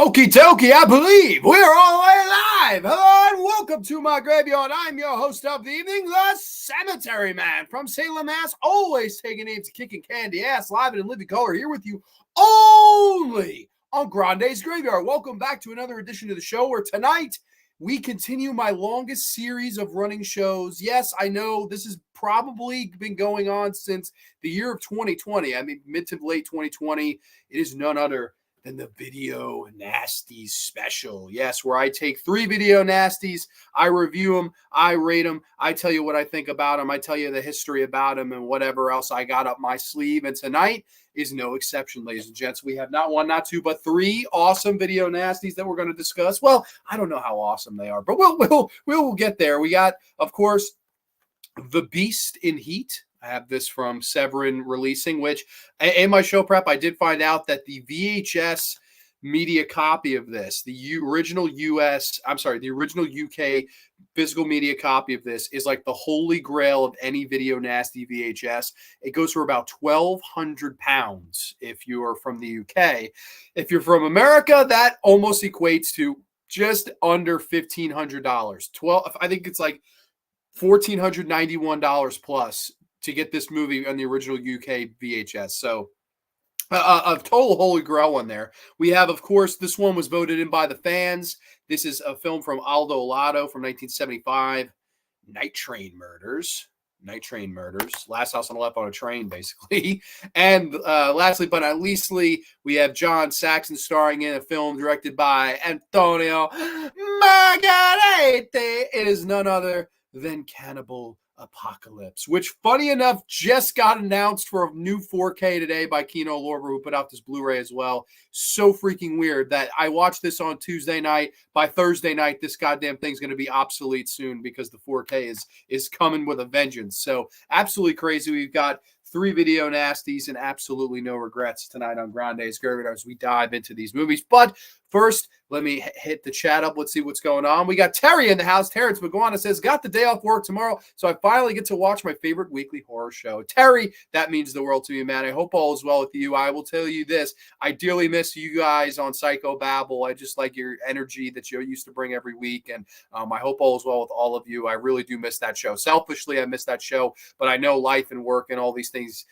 Okie dokie, I believe we're all the way live. Hello and welcome to my graveyard. I'm your host of the evening, the Cemetery Man from Salem, Mass. Always taking names, kicking candy ass, live and in living color here with you only on Grande's Graveyard. Welcome back to another edition of the show where tonight we continue my longest series of running shows. Yes, I know this has probably been going on since the year of 2020. I mean, mid to late 2020. It is none other than the Video Nasties special. Yes, where I take 3 Video Nasties, I review them, I rate them, I tell you what I think about them, I tell you the history about them, and whatever else I got up my sleeve. And tonight is no exception, ladies and gents. We have not one, not two, but 3 awesome Video Nasties that we're going to discuss. Well, I don't know how awesome they are, but we'll get there. We got, of course, The Beast in Heat. I have this from Severin Releasing, which in my show prep, I did find out that the VHS media copy of this, the original UK physical media copy of this is like the holy grail of any Video Nasty VHS. It goes for about £1,200 if you are from the UK. If you're from America, that almost equates to just under $1,500. I think it's like $1,491 plus to get this movie on the original UK VHS. So a total holy grail one there. We have, of course, this one was voted in by the fans. This is a film from Aldo Lado from 1975, Night Train Murders. Last House on the Left on a Train, basically. And lastly, but not leastly, we have John Saxon starring in a film directed by Antonio Margheriti. It is none other than Cannibal Apocalypse, which, funny enough, just got announced for a new 4K today by Kino Lorber, who put out this Blu-ray as well. So freaking weird that I watched this on Tuesday night. By Thursday night, this goddamn thing's going to be obsolete soon because the 4K is coming with a vengeance. So absolutely crazy. We've got 3 Video Nasties and absolutely no regrets tonight on Grande's Graveyard as we dive into these movies. But first, let me hit the chat up. Let's see what's going on. We got Terry in the house. Terrence McGuana says, got the day off work tomorrow, so I finally get to watch my favorite weekly horror show. Terry, that means the world to me, man. I hope all is well with you. I will tell you this. I dearly miss you guys on Psycho Babble. I just like your energy that you used to bring every week, and I hope all is well with all of you. I really do miss that show. Selfishly, I miss that show, but I know life and work and all these things,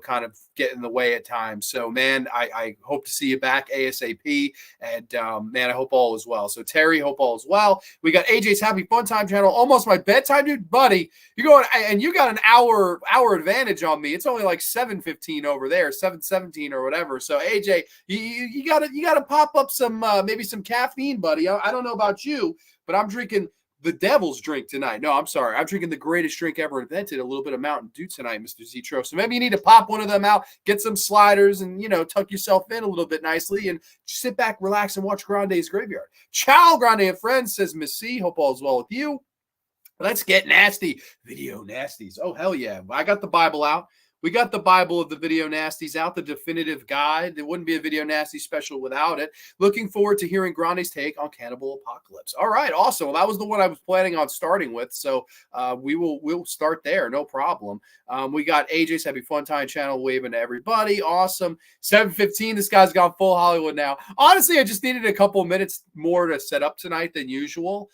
kind of get in the way at times. So, man, I hope to see you back ASAP, and man, I hope all is well. So Terry, hope all is well. We got AJ's Happy Fun Time channel, almost my bedtime, dude, buddy. You're going, and you got an hour advantage on me. It's only like 7:15 over there, 7:17 or whatever. So AJ, you gotta pop up some maybe some caffeine, buddy. I don't know about you, but I'm drinking the devil's drink tonight. No, I'm sorry. I'm drinking the greatest drink ever invented, a little bit of Mountain Dew tonight, Mr. Zitro. So maybe you need to pop one of them out, get some sliders, and, tuck yourself in a little bit nicely and sit back, relax, and watch Grande's Graveyard. Ciao, Grande and friends, says Miss C. Hope all is well with you. Let's get nasty. Video Nasties. Oh, hell yeah. I got the Bible out. We got the Bible of the Video Nasties out, the definitive guide. There wouldn't be a Video Nasty special without it. Looking forward to hearing Grande's take on Cannibal Apocalypse. All right, awesome. Well, that was the one I was planning on starting with, so we'll start there, no problem. We got AJ's Happy Fun Time channel waving to everybody. Awesome. 7:15. This guy's gone full Hollywood now. Honestly, I just needed a couple minutes more to set up tonight than usual.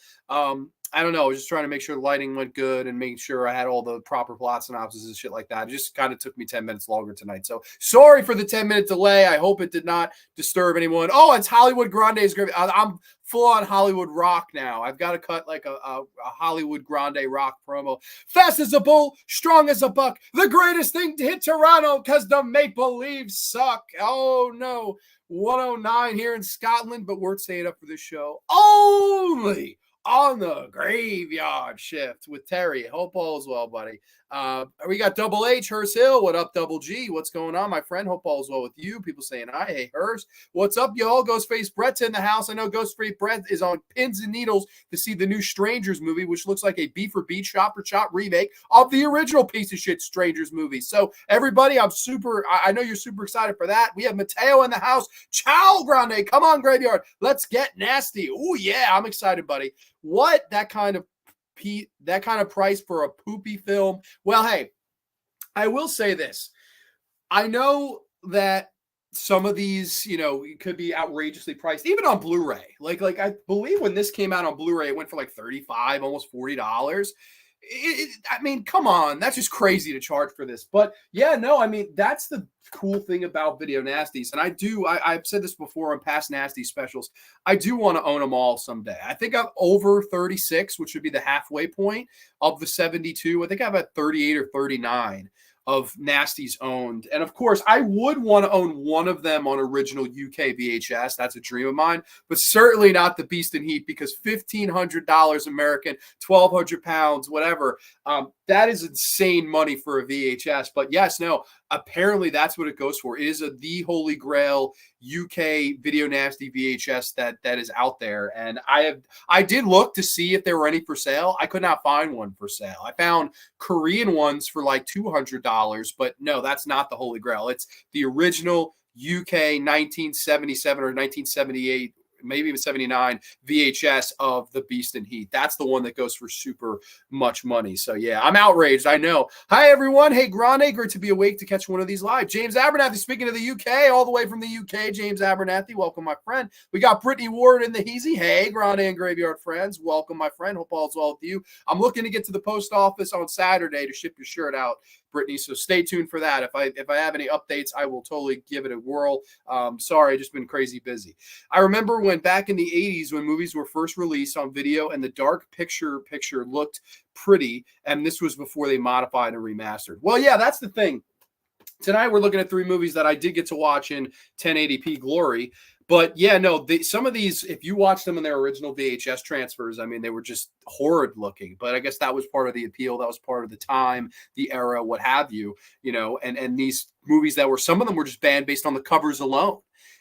I don't know. I was just trying to make sure the lighting went good and making sure I had all the proper plot synopses and shit like that. It just kind of took me 10 minutes longer tonight. So sorry for the 10-minute delay. I hope it did not disturb anyone. Oh, it's Hollywood Grande's Graveyard. I'm full on Hollywood rock now. I've got to cut like a Hollywood Grande rock promo. Fast as a bull, strong as a buck. The greatest thing to hit Toronto because the Maple Leafs suck. Oh, no. 109 here in Scotland, but we're staying up for this show only on the Graveyard Shift with Terry. Hope all is well, buddy. We got Double H, Hearst Hill. What up, Double G? What's going on, my friend? Hope all is well with you. People saying hi. Hey, Hearst. What's up, y'all? Ghostface Brett's in the house. I know Ghostface Brett is on pins and needles to see the new Strangers movie, which looks like a beat for beat, shot for shot remake of the original piece of shit Strangers movie. So, everybody, I know you're super excited for that. We have Mateo in the house. Ciao, Grande. Come on, Graveyard. Let's get nasty. Oh, yeah. I'm excited, buddy. What? That kind of price for a poopy film? Well, hey, I will say this. I know that some of these, could be outrageously priced, even on Blu-ray. Like I believe when this came out on Blu-ray, it went for like 35, almost $40. I mean, come on, that's just crazy to charge for this. But yeah, no, I mean, that's the cool thing about Video Nasties. And I've said this before on past Nasty specials. I do want to own them all someday. I think I'm over 36, which would be the halfway point of the 72. I think I'm at 38 or 39 of Nasties owned. And of course, I would want to own one of them on original UK VHS. That's a dream of mine, but certainly not the Beast and Heat, because $1,500 American, 1,200 pounds, whatever. That is insane money for a VHS. But yes, no, apparently that's what it goes for. It is the Holy Grail UK Video Nasty VHS that is out there. And I did look to see if there were any for sale. I could not find one for sale. I found Korean ones for like $200, but no, that's not the Holy Grail. It's the original UK 1977 or 1978, maybe even 79 VHS of the Beast and Heat. That's the one that goes for super much money. So yeah, I'm outraged. I know. Hi everyone. Hey Grande, great to be awake to catch one of these live. James Abernathy, speaking of the UK, all the way from the UK. James Abernathy, welcome my friend. We got Brittany Ward in the Heezy. Hey Grande and Graveyard friends, welcome my friend. Hope all's well with you. I'm looking to get to the post office on Saturday to ship your shirt out, Brittany, so stay tuned for that. If I have any updates, I will totally give it a whirl. Sorry, just been crazy busy. I remember when back in the 80s when movies were first released on video and the dark picture looked pretty, and this was before they modified and remastered. Well, yeah, that's the thing. Tonight we're looking at 3 movies that I did get to watch in 1080p glory. But yeah, no, some of these, if you watch them in their original VHS transfers, I mean, they were just horrid looking. But I guess that was part of the appeal. That was part of the time, the era, what have you, and these movies that were, some of them were just banned based on the covers alone.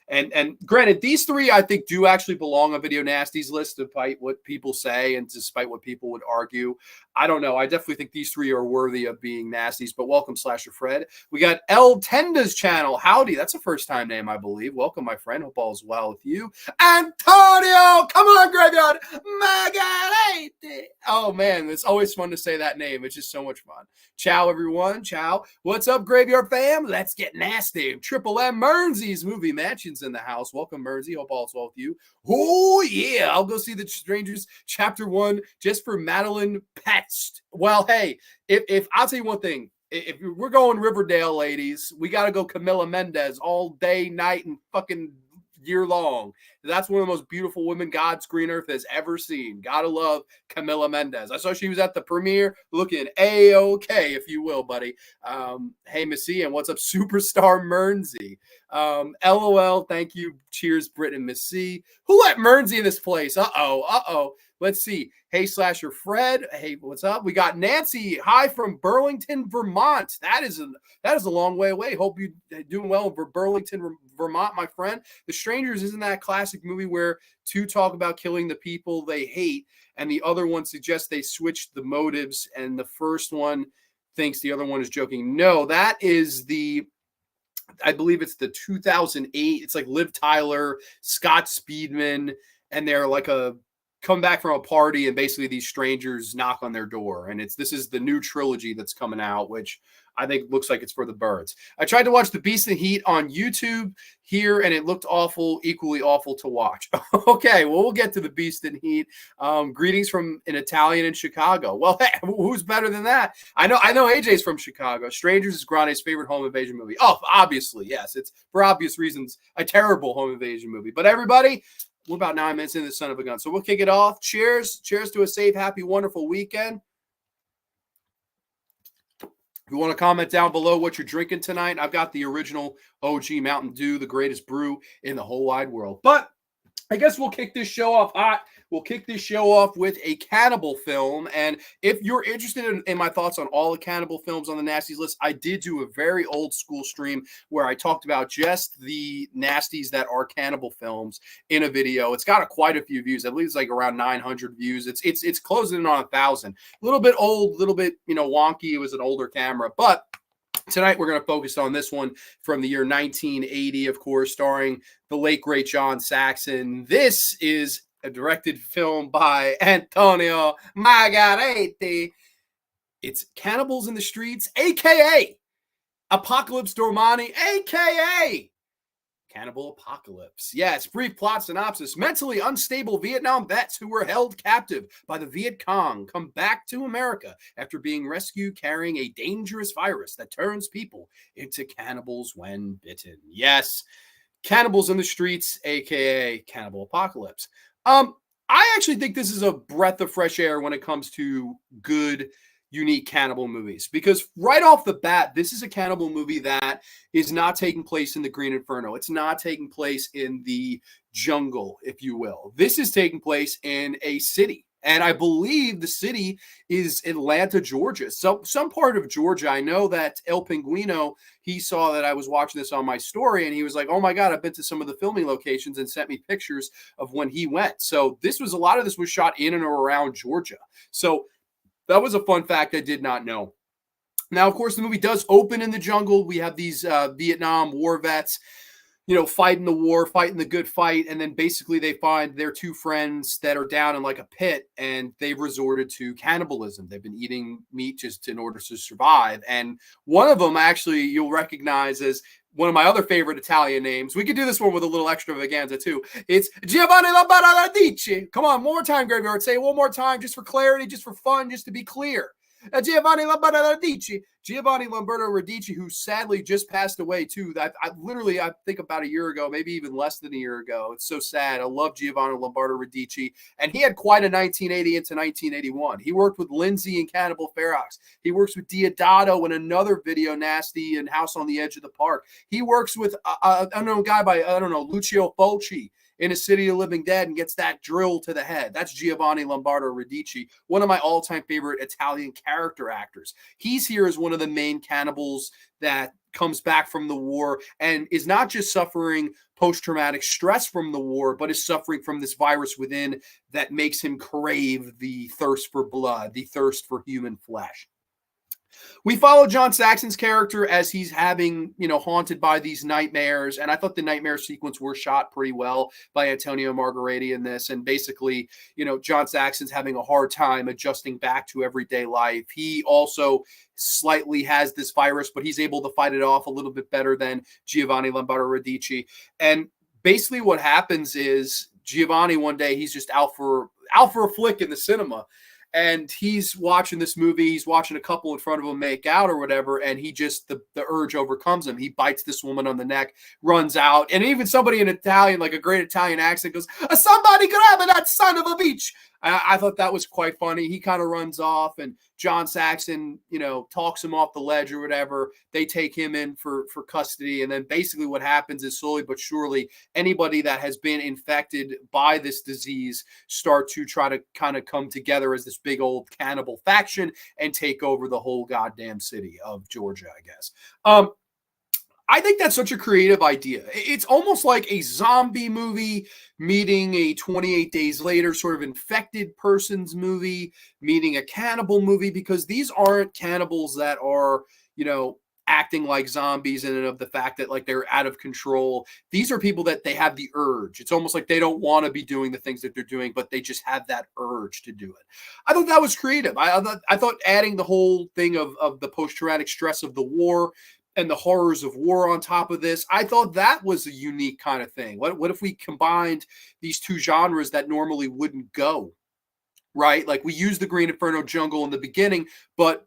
And granted, these 3 I think do actually belong on Video Nasty's list, despite what people say and despite what people would argue. I don't know. I definitely think these 3 are worthy of being Nasties. But welcome, Slasher Fred. We got El Tenda's channel. Howdy. That's a first-time name, I believe. Welcome, my friend. Hope all's well with you. Antonio! Come on, Graveyard! Margarete! Oh, man. It's always fun to say that name. It's just so much fun. Ciao, everyone. Ciao. What's up, Graveyard fam? Let's get nasty. Triple M Mearnsy's Movie Mansion's in the house. Welcome, Mearnsy. Hope all's well with you. Oh, yeah. I'll go see The Strangers Chapter 1 just for Madeline Pest. Well, hey, if I'll tell you one thing. If we're going Riverdale, ladies, we got to go Camila Mendez all day, night, and fucking year long. That's one of the most beautiful women God's green earth has ever seen. Gotta love Camila Mendez. I saw she was at the premiere looking A-OK, if you will, buddy. Hey, Missy, and what's up, Superstar Mearnsy? LOL, thank you. Cheers, Britt and Missy. Who let Mearnsy in this place? Uh-oh. Let's see. Hey, Slasher Fred. Hey, what's up? We got Nancy. Hi from Burlington, Vermont. That is a long way away. Hope you're doing well in Burlington, Vermont, my friend. The Strangers isn't that classic movie where 2 talk about killing the people they hate, and the other one suggests they switched the motives, and the first one thinks the other one is joking. No, that is I believe it's the 2008. It's like Liv Tyler, Scott Speedman, and they're like come back from a party, and basically these strangers knock on their door, and this is the new trilogy that's coming out, which I think looks like it's for the birds. I tried to watch The Beast and Heat on YouTube here, and it looked awful, equally awful to watch. Okay, well, we'll get to The Beast and Heat. Greetings from an Italian in Chicago. Well, hey, who's better than that? I know AJ's from Chicago. Strangers is Grande's favorite home invasion movie. Oh, obviously, yes. It's, for obvious reasons, a terrible home invasion movie. But everybody, we're about 9 minutes into the son of a gun. So we'll kick it off. Cheers. Cheers to a safe, happy, wonderful weekend. If you want to comment down below what you're drinking tonight, I've got the original OG Mountain Dew, the greatest brew in the whole wide world. But I guess we'll kick this show off hot. We'll kick this show off with a cannibal film. And if you're interested in my thoughts on all the cannibal films on the Nasties list, I did do a very old school stream where I talked about just the Nasties that are cannibal films in a video. It's got quite a few views. I believe it's like around 900 views. It's closing in on 1,000. A little bit old, a little bit, wonky. It was an older camera, but tonight, we're going to focus on this one from the year 1980, of course, starring the late, great John Saxon. This is a directed film by Antonio Margarete. It's Cannibals in the Streets, a.k.a. Apocalypse Dormani, a.k.a. Cannibal Apocalypse. Yes, brief plot synopsis. Mentally unstable Vietnam vets who were held captive by the Viet Cong come back to America after being rescued carrying a dangerous virus that turns people into cannibals when bitten. Yes, cannibals in the streets, aka Cannibal Apocalypse. I actually think this is a breath of fresh air when it comes to good, unique cannibal movies, because right off the bat, this is a cannibal movie that is not taking place in the Green Inferno. It's not taking place in the jungle, if you will. This is taking place in a city. And I believe the city is Atlanta, Georgia. So some part of Georgia. I know that El Pinguino, he saw that I was watching this on my story, and he was like, oh my God, I've been to some of the filming locations, and sent me pictures of when he went. So a lot of this was shot in and around Georgia. So that was a fun fact I did not know. Now, of course, the movie does open in the jungle. We have these Vietnam War vets, fighting the war, fighting the good fight. And then basically they find their two friends that are down in like a pit, and they've resorted to cannibalism. They've been eating meat just in order to survive. And one of them, actually, you'll recognize as one of my other favorite Italian names. We could do this one with a little extravaganza too. It's Giovanni Lombardo Radici. Come on, one more time, Graveyard. Say it one more time, just for clarity, just for fun, just to be clear. Giovanni Lombardo Radici. Giovanni Lombardo Radici, who sadly just passed away too. I think about a year ago, maybe even less than a year ago. It's so sad. I love Giovanni Lombardo Radici, and he had quite a 1980 into 1981. He worked with Lindsay and Cannibal Ferox. He works with Diodato in another video, Nasty and House on the Edge of the Park. He works with a guy by Lucio Fulci in A City of Living Dead, and gets that drill to the head. That's Giovanni Lombardo Radici, one of my all-time favorite Italian character actors. He's here as one of the main cannibals that comes back from the war and is not just suffering post-traumatic stress from the war, but is suffering from this virus within that makes him crave the thirst for blood, the thirst for human flesh. We follow John Saxon's character as he's having, haunted by these nightmares. And I thought the nightmare sequence were shot pretty well by Antonio Margheriti in this. And basically, John Saxon's having a hard time adjusting back to everyday life. He also slightly has this virus, but he's able to fight it off a little bit better than Giovanni Lombardo Radici. And basically what happens is Giovanni, one day, he's just out for a flick in the cinema. And he's watching this movie. He's watching a couple in front of him make out or whatever. And he just, the urge overcomes him. He bites this woman on the neck, runs out. And even somebody in Italian, like a great Italian accent, goes, somebody grab that son of a bitch. I thought that was quite funny. He kind of runs off, and John Saxon, talks him off the ledge or whatever. They take him in for custody. And then basically what happens is, slowly but surely, anybody that has been infected by this disease start to try to kind of come together as this big old cannibal faction and take over the whole goddamn city of Georgia, I guess. I think that's such a creative idea. It's almost like a zombie movie meeting a 28 Days Later sort of infected person's movie, meeting a cannibal movie, because these aren't cannibals that are, acting like zombies in and of the fact that like they're out of control. These are people that they have the urge. It's almost like they don't want to be doing the things that they're doing, but they just have that urge to do it. I thought that was creative. I thought adding the whole thing of the post-traumatic stress of the war and the horrors of war on top of this, I thought that was a unique kind of thing. What if we combined these two genres that normally wouldn't go? Right? Like, we use the Green Inferno jungle in the beginning, but,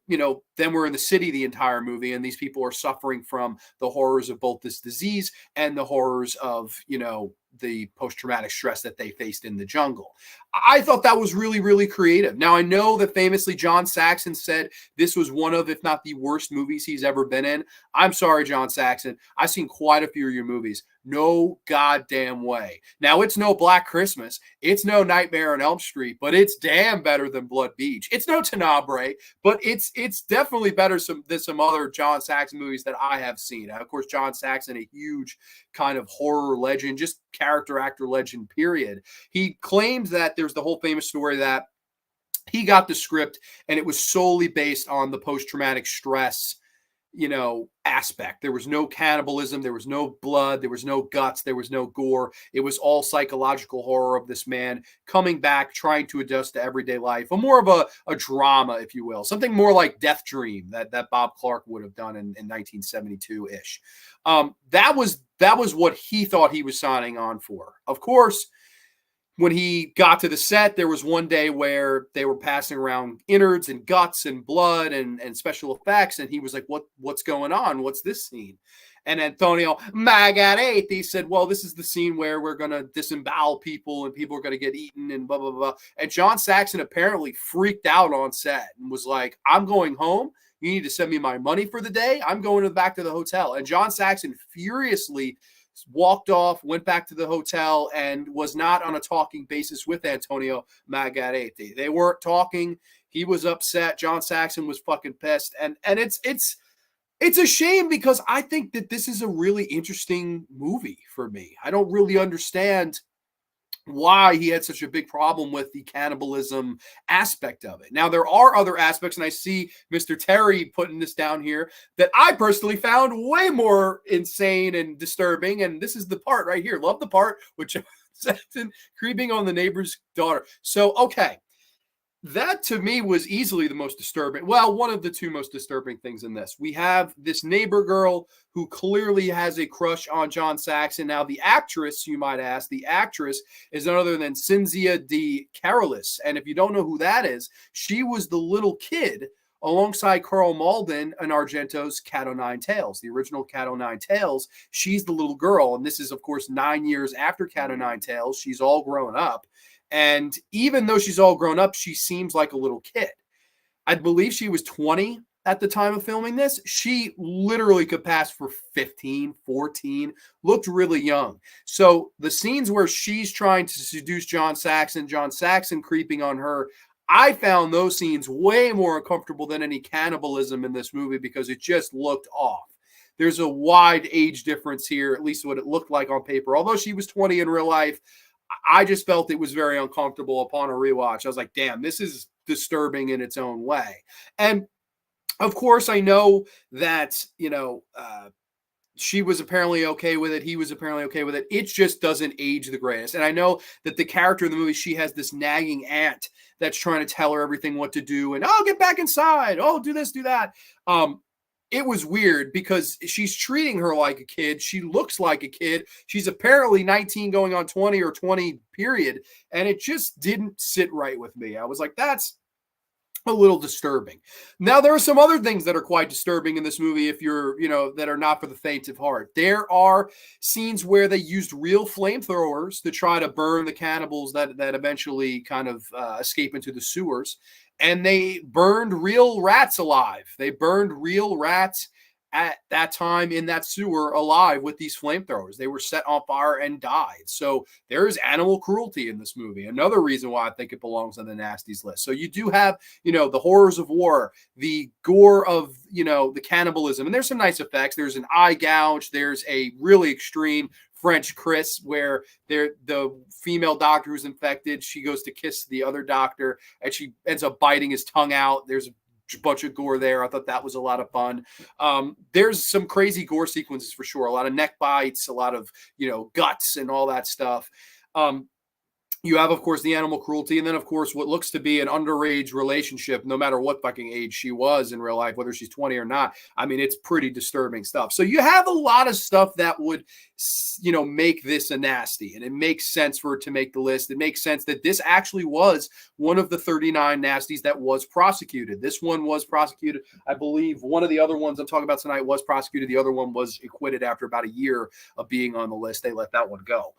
then we're in the city the entire movie, and these people are suffering from the horrors of both this disease and the horrors of, the post-traumatic stress that they faced in the jungle. I thought that was really, really creative. Now, I know that famously John Saxon said this was one of, if not the worst movies he's ever been in. I'm sorry, John Saxon. I've seen quite a few of your movies. No goddamn way. Now, it's no Black Christmas. It's no Nightmare on Elm Street, but it's damn better than Blood Beach. It's no Tenebrae, but it's definitely better than some other John Saxon movies that I have seen. Of course, John Saxon, a huge kind of horror legend, just character actor legend, period. He claims that there's the whole famous story that he got the script and it was solely based on the post-traumatic stress, aspect. There was no cannibalism, there was no blood, there was no guts, there was no gore. It was all psychological horror of this man coming back, trying to adjust to everyday life. More of a drama, if you will. Something more like Death Dream that Bob Clark would have done in 1972-ish. That was that was what he thought he was signing on for. Of course, when he got to the set, there was one day where they were passing around innards and guts and blood and special effects, and he was like, what's going on? What's this scene? And Antonio Margheriti said, well, this is the scene where we're going to disembowel people and people are going to get eaten and blah, blah, blah. And John Saxon apparently freaked out on set and was like, I'm going home. You need to send me my money for the day. I'm going back to the hotel. And John Saxon furiously walked off, went back to the hotel, and was not on a talking basis with Antonio Margheriti. They weren't talking. He was upset. John Saxon was fucking pissed. And it's a shame because I think that this is a really interesting movie for me. I don't really understand why he had such a big problem with the cannibalism aspect of it. Now, there are other aspects, and I see Mr. Terry putting this down here, that I personally found way more insane and disturbing, and this is the part right here. Love the part with John Saxon creeping on the neighbor's daughter. So, okay. That to me was easily the most disturbing. Well, one of the two most disturbing things in this. We have this neighbor girl who clearly has a crush on John Saxon. Now, the actress, you might ask, the actress is none other than Cynthia de Carolis. And if you don't know who that is, she was the little kid alongside Carl Malden and Argento's Cat o' Nine Tails, the original Cat o' Nine Tails. She's the little girl. And this is, of course, 9 years after Cat o' Nine Tails. She's all grown up. And even though she's all grown up, she seems like a little kid. I believe she was 20 at the time of filming this. She literally could pass for 15, 14, looked really young. So the scenes where she's trying to seduce John Saxon creeping on her, I found those scenes way more uncomfortable than any cannibalism in this movie because it just looked off. There's a wide age difference here, at least what it looked like on paper. Although she was 20 in real life, I just felt it was very uncomfortable upon a rewatch. I was like, damn, this is disturbing in its own way. And of course, I know that, she was apparently okay with it. He was apparently okay with it. It just doesn't age the greatest. And I know that the character in the movie, she has this nagging aunt that's trying to tell her everything what to do. And, oh, get back inside. Oh, do this, do that. It was weird because she's treating her like a kid. She looks like a kid. She's apparently 19 going on 20 or 20 period. And it just didn't sit right with me. I was like, that's a little disturbing. Now, there are some other things that are quite disturbing in this movie if you're, that are not for the faint of heart. There are scenes where they used real flamethrowers to try to burn the cannibals that eventually kind of escape into the sewers. And they burned real rats alive. They burned real rats at that time in that sewer alive with these flamethrowers. They were set on fire and died. So there is animal cruelty in this movie. Another reason why I think it belongs on the Nasties list. So you do have, the horrors of war, the gore of, the cannibalism. And there's some nice effects. There's an eye gouge. There's a really extreme French kiss where the female doctor who's infected, she goes to kiss the other doctor and she ends up biting his tongue out. There's a bunch of gore there. I thought that was a lot of fun. There's some crazy gore sequences for sure. A lot of neck bites, a lot of, guts and all that stuff. You have, of course, the animal cruelty. And then, of course, what looks to be an underage relationship, no matter what fucking age she was in real life, whether she's 20 or not. I mean, it's pretty disturbing stuff. So you have a lot of stuff that would, make this a nasty. And it makes sense for it to make the list. It makes sense that this actually was one of the 39 nasties that was prosecuted. This one was prosecuted. I believe one of the other ones I'm talking about tonight was prosecuted. The other one was acquitted after about a year of being on the list. They let that one go.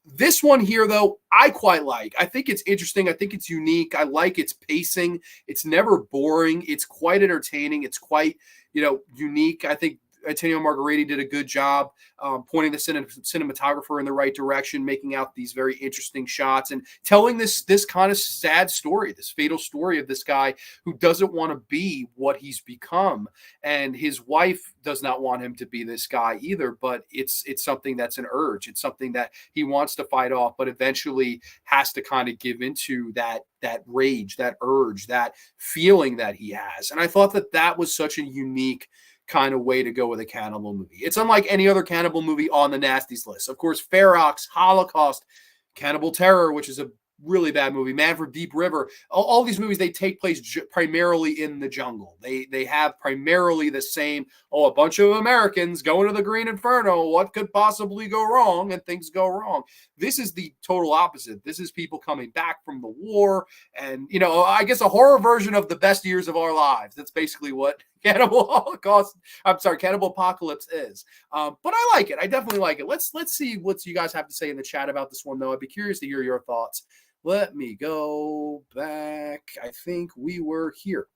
This one here, though, I quite like. I think it's interesting. I think it's unique. I like its pacing. It's never boring. It's quite entertaining. It's quite, unique. I think Antonio Margheriti did a good job pointing the cinematographer in the right direction, making out these very interesting shots and telling this kind of sad story, this fatal story of this guy who doesn't want to be what he's become. And his wife does not want him to be this guy either, but it's something that's an urge. It's something that he wants to fight off, but eventually has to kind of give into that rage, that urge, that feeling that he has. And I thought that was such a unique kind of way to go with a cannibal movie. It's unlike any other cannibal movie on the Nasties list. Of course, Ferox, Holocaust, Cannibal Terror, which is a really bad movie. Man from Deep River. All these movies, they take place primarily in the jungle. They have primarily the same, a bunch of Americans going to the Green Inferno. What could possibly go wrong? And things go wrong. This is the total opposite. This is people coming back from the war, and I guess a horror version of the best years of our lives. That's basically what Cannibal Apocalypse is. But I like it. I definitely like it. Let's see what you guys have to say in the chat about this one, though. I'd be curious to hear your thoughts. Let me go back. I think we were here.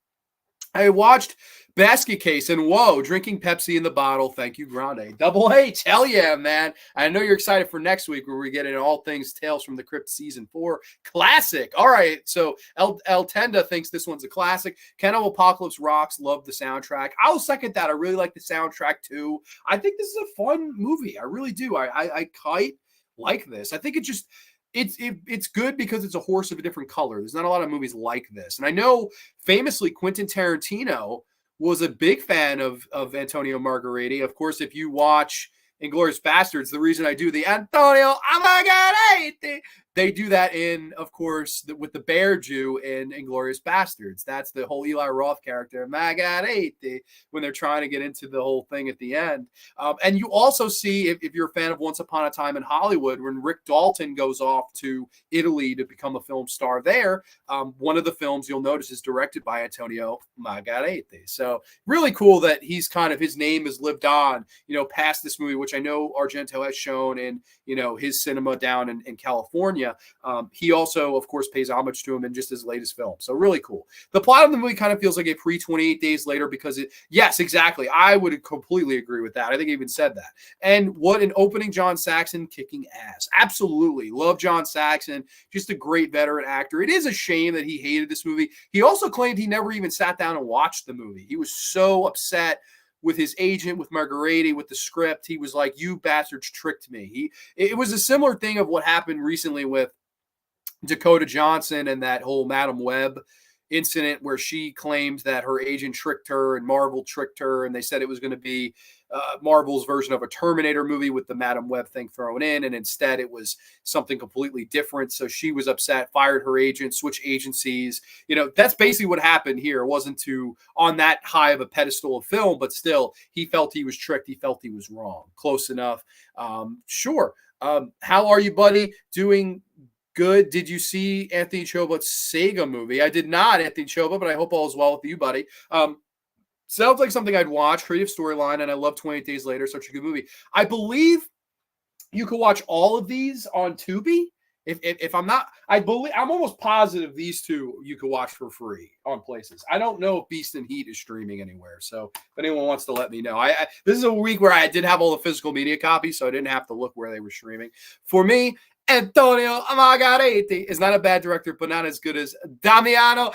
I watched Basket Case, and whoa, drinking Pepsi in the bottle. Thank you, Grande. Double H. Hell yeah, man. I know you're excited for next week where we get into all things Tales from the Crypt Season 4. Classic. All right, so El Tenda thinks this one's a classic. Cannibal Apocalypse rocks. Love the soundtrack. I'll second that. I really like the soundtrack, too. I think this is a fun movie. I really do. I quite like this. I think it just... It's good because it's a horse of a different color. There's not a lot of movies like this. And I know famously Quentin Tarantino was a big fan of Antonio Margheriti. Of course, if you watch Inglourious Bastards, the reason I do the Antonio Margheriti, they do that in, of course, with the bear Jew in Inglourious Bastards. That's the whole Eli Roth character, Margheriti, when they're trying to get into the whole thing at the end. And you also see, if you're a fan of Once Upon a Time in Hollywood, when Rick Dalton goes off to Italy to become a film star there, one of the films you'll notice is directed by Antonio Margheriti. So really cool that he's his name has lived on, past this movie, which I know Argento has shown in, his cinema down in California. He also, of course, pays homage to him in just his latest film. So really cool. The plot of the movie kind of feels like a pre-28 Days Later because yes, exactly. I would completely agree with that. I think I even said that. And what an opening, John Saxon kicking ass. Absolutely. Love John Saxon. Just a great veteran actor. It is a shame that he hated this movie. He also claimed he never even sat down and watched the movie. He was so upset with his agent, with Margheriti, with the script. He was like, you bastards tricked me. It was a similar thing of what happened recently with Dakota Johnson and that whole Madam Web incident where she claimed that her agent tricked her and Marvel tricked her, and they said it was going to be Marvel's version of a Terminator movie with the Madam Web thing thrown in, and instead it was something completely different. So she was upset, fired her agent, switched agencies. That's basically what happened here. It wasn't on that high of a pedestal of film, but still, he felt he was tricked. He felt he was wrong. Close enough. Sure. How are you, buddy? Doing good. Did you see Anthony Choba's Sega movie? I did not, Anthony Choba, but I hope all is well with you, buddy. Sounds like something I'd watch. Creative storyline, and I love 28 Days Later. Such a good movie. I believe you can watch all of these on Tubi. If I'm not, I'm almost positive these two you can watch for free on places. I don't know if Beast and Heat is streaming anywhere. So if anyone wants to let me know, this is a week where I did have all the physical media copies, so I didn't have to look where they were streaming. For me, Antonio Margheriti is not a bad director, but not as good as Damiani.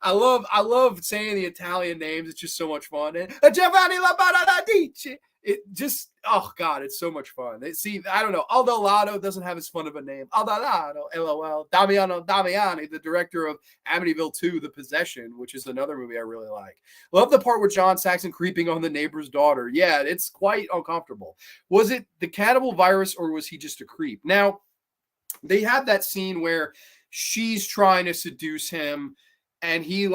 I love saying the Italian names. It's just so much fun. And Giovanni Labaradici. It just, oh God, it's so much fun. See, I don't know. Aldo Lado doesn't have as fun of a name. Aldo Lado, LOL. Damiani, the director of Amityville 2, The Possession, which is another movie I really like. Love the part where John Saxon creeping on the neighbor's daughter. Yeah, it's quite uncomfortable. Was it the cannibal virus or was he just a creep? Now, they have that scene where she's trying to seduce him and he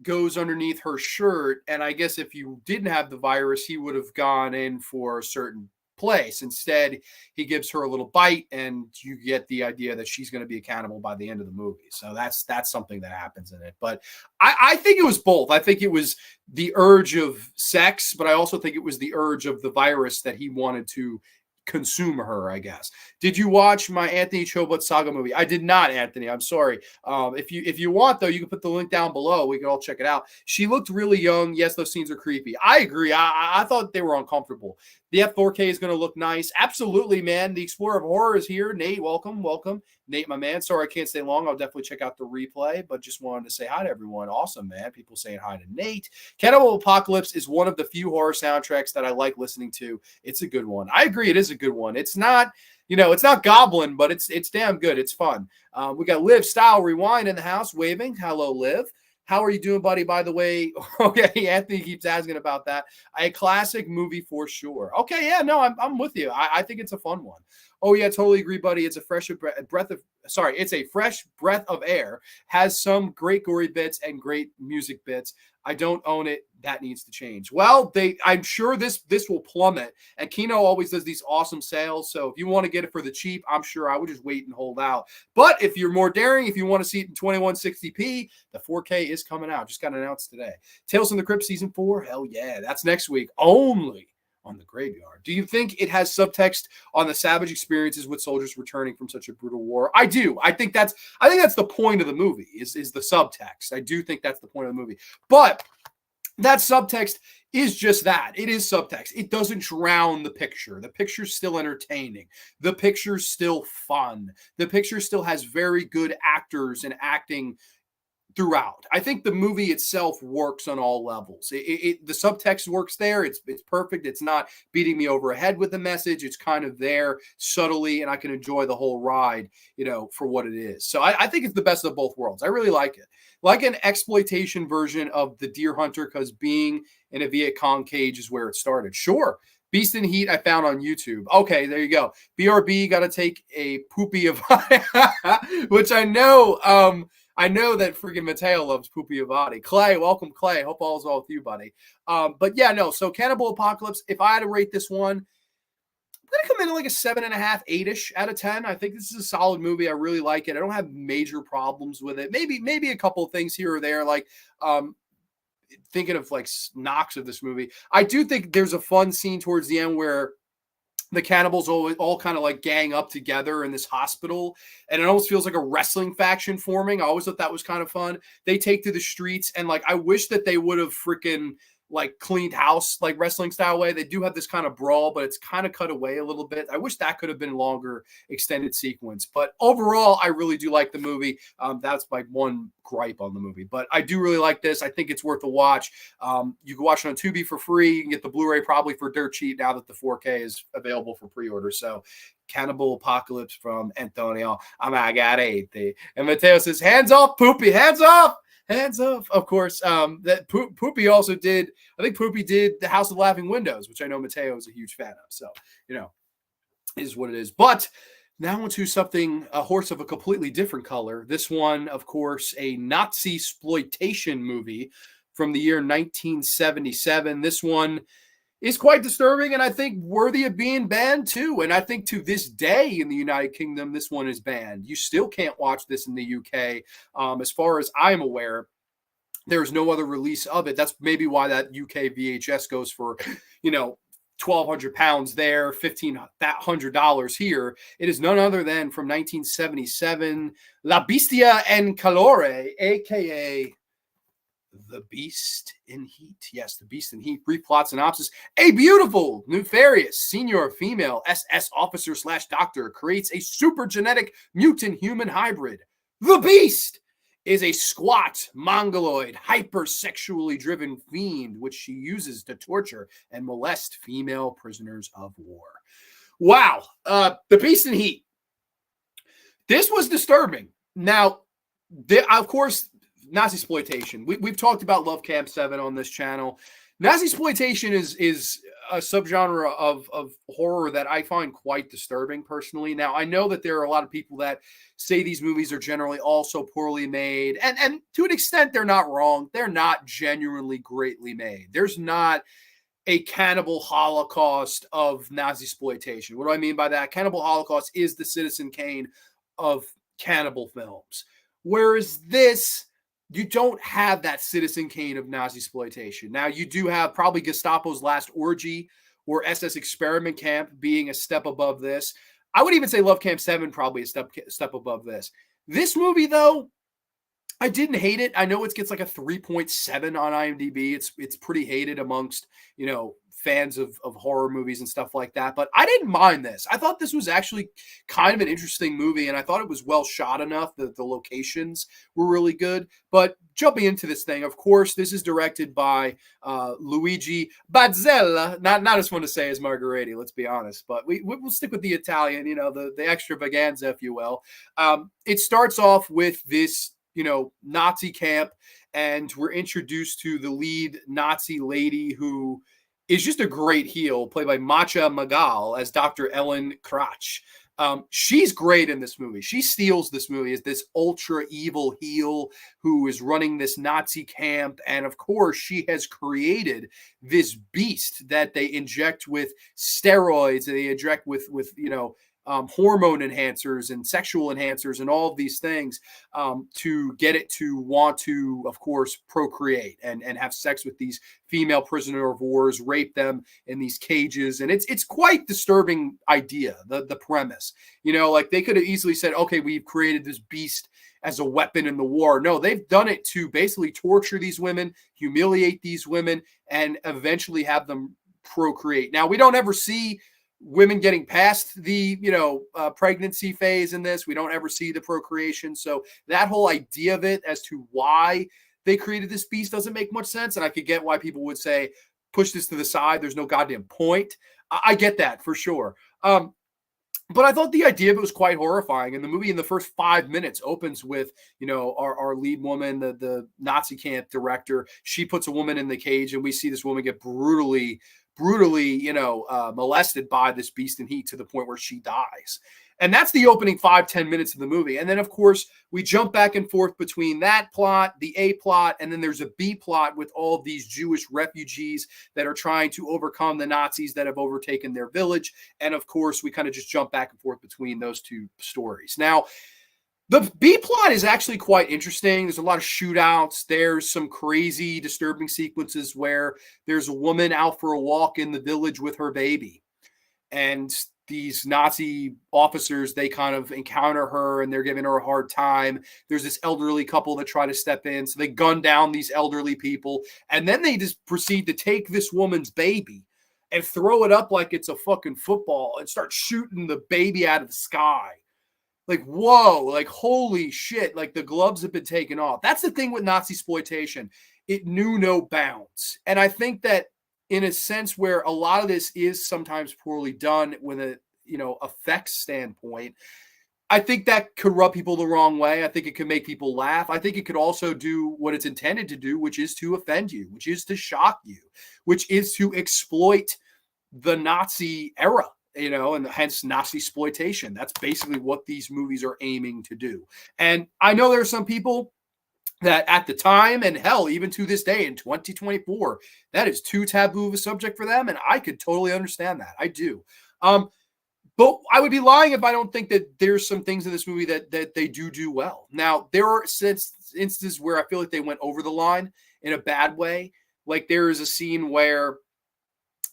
goes underneath her shirt. And I guess if you didn't have the virus, he would have gone in for a certain place. Instead, he gives her a little bite and you get the idea that she's going to be a cannibal by the end of the movie. So that's something that happens in it. But I think it was both. I think it was the urge of sex, but I also think it was the urge of the virus that he wanted to consume her, I guess. Did you watch my Anthony Chobot Saga movie? I did not, Anthony. I'm sorry. If you want, though, you can put the link down below. We can all check it out. She looked really young. Yes, those scenes are creepy. I agree. I thought they were uncomfortable. The F4K is going to look nice. Absolutely, man. The Explorer of Horror is here. Nate, welcome. Nate, my man. Sorry I can't stay long. I'll definitely check out the replay, but just wanted to say hi to everyone. Awesome, man. People saying hi to Nate. Cannibal Apocalypse is one of the few horror soundtracks that I like listening to. It's a good one. I agree. It is a good one. It's not, it's not Goblin, but it's damn good. It's fun. We got Liv Style Rewind in the house waving. Hello, Liv. How are you doing, buddy? By the way, okay, Anthony keeps asking about that. A classic movie for sure. Okay, yeah, no, I'm with you. I think it's a fun one. Oh yeah, totally agree, buddy. It's a fresh breath of it's a fresh breath of air. Has some great gory bits and great music bits. I don't own it. That needs to change. Well, I'm sure this will plummet. And Kino always does these awesome sales. So if you want to get it for the cheap, I'm sure I would just wait and hold out. But if you're more daring, if you want to see it in 2160p, the 4K is coming out. Just got announced today. Tales from the Crypt season 4. Hell yeah, that's next week only on the Graveyard. Do you think it has subtext on the savage experiences with soldiers returning from such a brutal war? I do. I think that's the point of the movie is the subtext. I do think that's the point of the movie. But that subtext is just that. It is subtext. It doesn't drown the picture. The picture's still entertaining. The picture's still fun. The picture still has very good actors and acting throughout. I think the movie itself works on all levels. The subtext works there. It's perfect. It's not beating me over a head with the message. It's kind of there subtly, and I can enjoy the whole ride, for what it is. So I think it's the best of both worlds. I really like it. Like an exploitation version of The Deer Hunter, because being in a Viet Cong cage is where it started. Sure. Beast in Heat I found on YouTube. Okay, there you go. BRB got to take a poopy of which I know that freaking Mateo loves Poopy Avati. Clay, welcome, Clay. Hope all's well with you, buddy. But yeah, no. So Cannibal Apocalypse, if I had to rate this one, I'm going to come in at like a 7.5, 8-ish out of 10. I think this is a solid movie. I really like it. I don't have major problems with it. Maybe a couple of things here or there, like thinking of like knocks of this movie. I do think there's a fun scene towards the end where the cannibals all kind of like gang up together in this hospital, and it almost feels like a wrestling faction forming. I always thought that was kind of fun. They take to the streets, and like I wish that they would have freaking like cleaned house, like wrestling style way. They do have this kind of brawl, but it's kind of cut away a little bit. I wish that could have been a longer extended sequence, but overall, I really do like the movie. That's my one gripe on the movie, but I do really like this. I think it's worth a watch. You can watch it on Tubi for free. You can get the Blu-ray probably for dirt cheap now that the 4K is available for pre-order. So Cannibal Apocalypse from Antonio Amagarete. And Mateo says, hands off, Poopy, hands off. Hands off, of course. That Poopy also did. I think Poopy did The House of Laughing Windows, which I know Mateo is a huge fan of. So is what it is. But now onto a horse of a completely different color. This one, of course, a nazisploitation movie from the year 1977. This one is quite disturbing and I think worthy of being banned too. And I think to this day in the United Kingdom, this one is banned. You still can't watch this in the UK. As far as I'm aware, there's no other release of it. That's maybe why that UK VHS goes for, £1,200 there, $1,500 here. It is none other than from 1977, La Bestia en Calore, aka The Beast in Heat. Yes, The Beast in Heat. Brief plot synopsis. A beautiful, nefarious senior female SS officer / doctor creates a super genetic mutant human hybrid. The Beast is a squat, mongoloid, hypersexually driven fiend, which she uses to torture and molest female prisoners of war. Wow. The Beast in Heat. This was disturbing. Now, of course, nazisploitation. We've talked about Love Camp 7 on this channel. Nazisploitation is a subgenre of horror that I find quite disturbing personally. Now, I know that there are a lot of people that say these movies are generally also poorly made, and to an extent, they're not wrong. They're not genuinely greatly made. There's not a cannibal holocaust of nazisploitation. What do I mean by that? Cannibal Holocaust is the Citizen Kane of cannibal films. Whereas this, you don't have that Citizen Kane of nazisploitation. Now, you do have probably Gestapo's Last Orgy or SS Experiment Camp being a step above this. I would even say Love Camp 7 probably a step above this. This movie, though, I didn't hate it. I know it gets like a 3.7 on IMDb. It's pretty hated amongst, fans of horror movies and stuff like that. But I didn't mind this. I thought this was actually kind of an interesting movie, and I thought it was well shot enough that the locations were really good. But jumping into this thing, of course, this is directed by Luigi Bazzella. Not as fun to say as Margheriti, let's be honest. But we'll stick with the Italian, the extravaganza, if you will. It starts off with this Nazi camp, and we're introduced to the lead Nazi lady who is just a great heel, played by Macha Magal as Dr. Ellen Kratch. She's great in this movie. She steals this movie as this ultra evil heel who is running this Nazi camp. And of course, she has created this beast that they inject with steroids, and they inject with hormone enhancers and sexual enhancers and all of these things to get it to want to, of course, procreate and have sex with these female prisoner of wars, rape them in these cages. And it's quite disturbing idea, the premise. Like they could have easily said, okay, we've created this beast as a weapon in the war. No, they've done it to basically torture these women, humiliate these women, and eventually have them procreate. Now, we don't ever see women getting past the pregnancy phase in this. We don't ever see the procreation. So that whole idea of it as to why they created this beast doesn't make much sense. And I could get why people would say, push this to the side. There's no goddamn point. I get that for sure. But I thought the idea of it was quite horrifying. And the movie in the first 5 minutes opens with, our lead woman, the Nazi camp director. She puts a woman in the cage, and we see this woman get brutally, molested by this beast in heat to the point where she dies. And that's the opening 5-10 minutes of the movie. And then, of course, we jump back and forth between that plot, the A plot, and then there's a B plot with all of these Jewish refugees that are trying to overcome the Nazis that have overtaken their village. And, of course, we kind of just jump back and forth between those two stories. Now, the B plot is actually quite interesting. There's a lot of shootouts. There's some crazy, disturbing sequences where there's a woman out for a walk in the village with her baby. And these Nazi officers, they kind of encounter her and they're giving her a hard time. There's this elderly couple that try to step in. So they gun down these elderly people. And then they just proceed to take this woman's baby and throw it up like it's a fucking football and start shooting the baby out of the sky. Like, whoa, like, holy shit. Like, the gloves have been taken off. That's the thing with nazisploitation. It knew no bounds. And I think that in a sense where a lot of this is sometimes poorly done with a, effects standpoint, I think that could rub people the wrong way. I think it could make people laugh. I think it could also do what it's intended to do, which is to offend you, which is to shock you, which is to exploit the Nazi era, and hence nazisploitation. That's basically what these movies are aiming to do. And I know there are some people that at the time, and hell, even to this day in 2024, that is too taboo of a subject for them. And I could totally understand that. I do. But I would be lying if I don't think that there's some things in this movie that they do well. Now, there are instances where I feel like they went over the line in a bad way. Like there is a scene where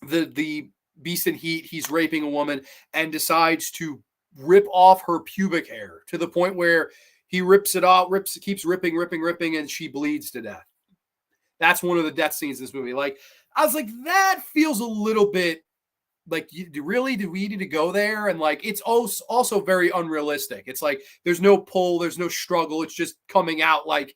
the beast in heat, he's raping a woman and decides to rip off her pubic hair to the point where he rips it off, keeps ripping, and she bleeds to death. That's one of the death scenes in this movie. Like, I was like, that feels a little bit like, do we need to go there? And like, it's also very unrealistic. It's like, there's no pull, there's no struggle. It's just coming out like,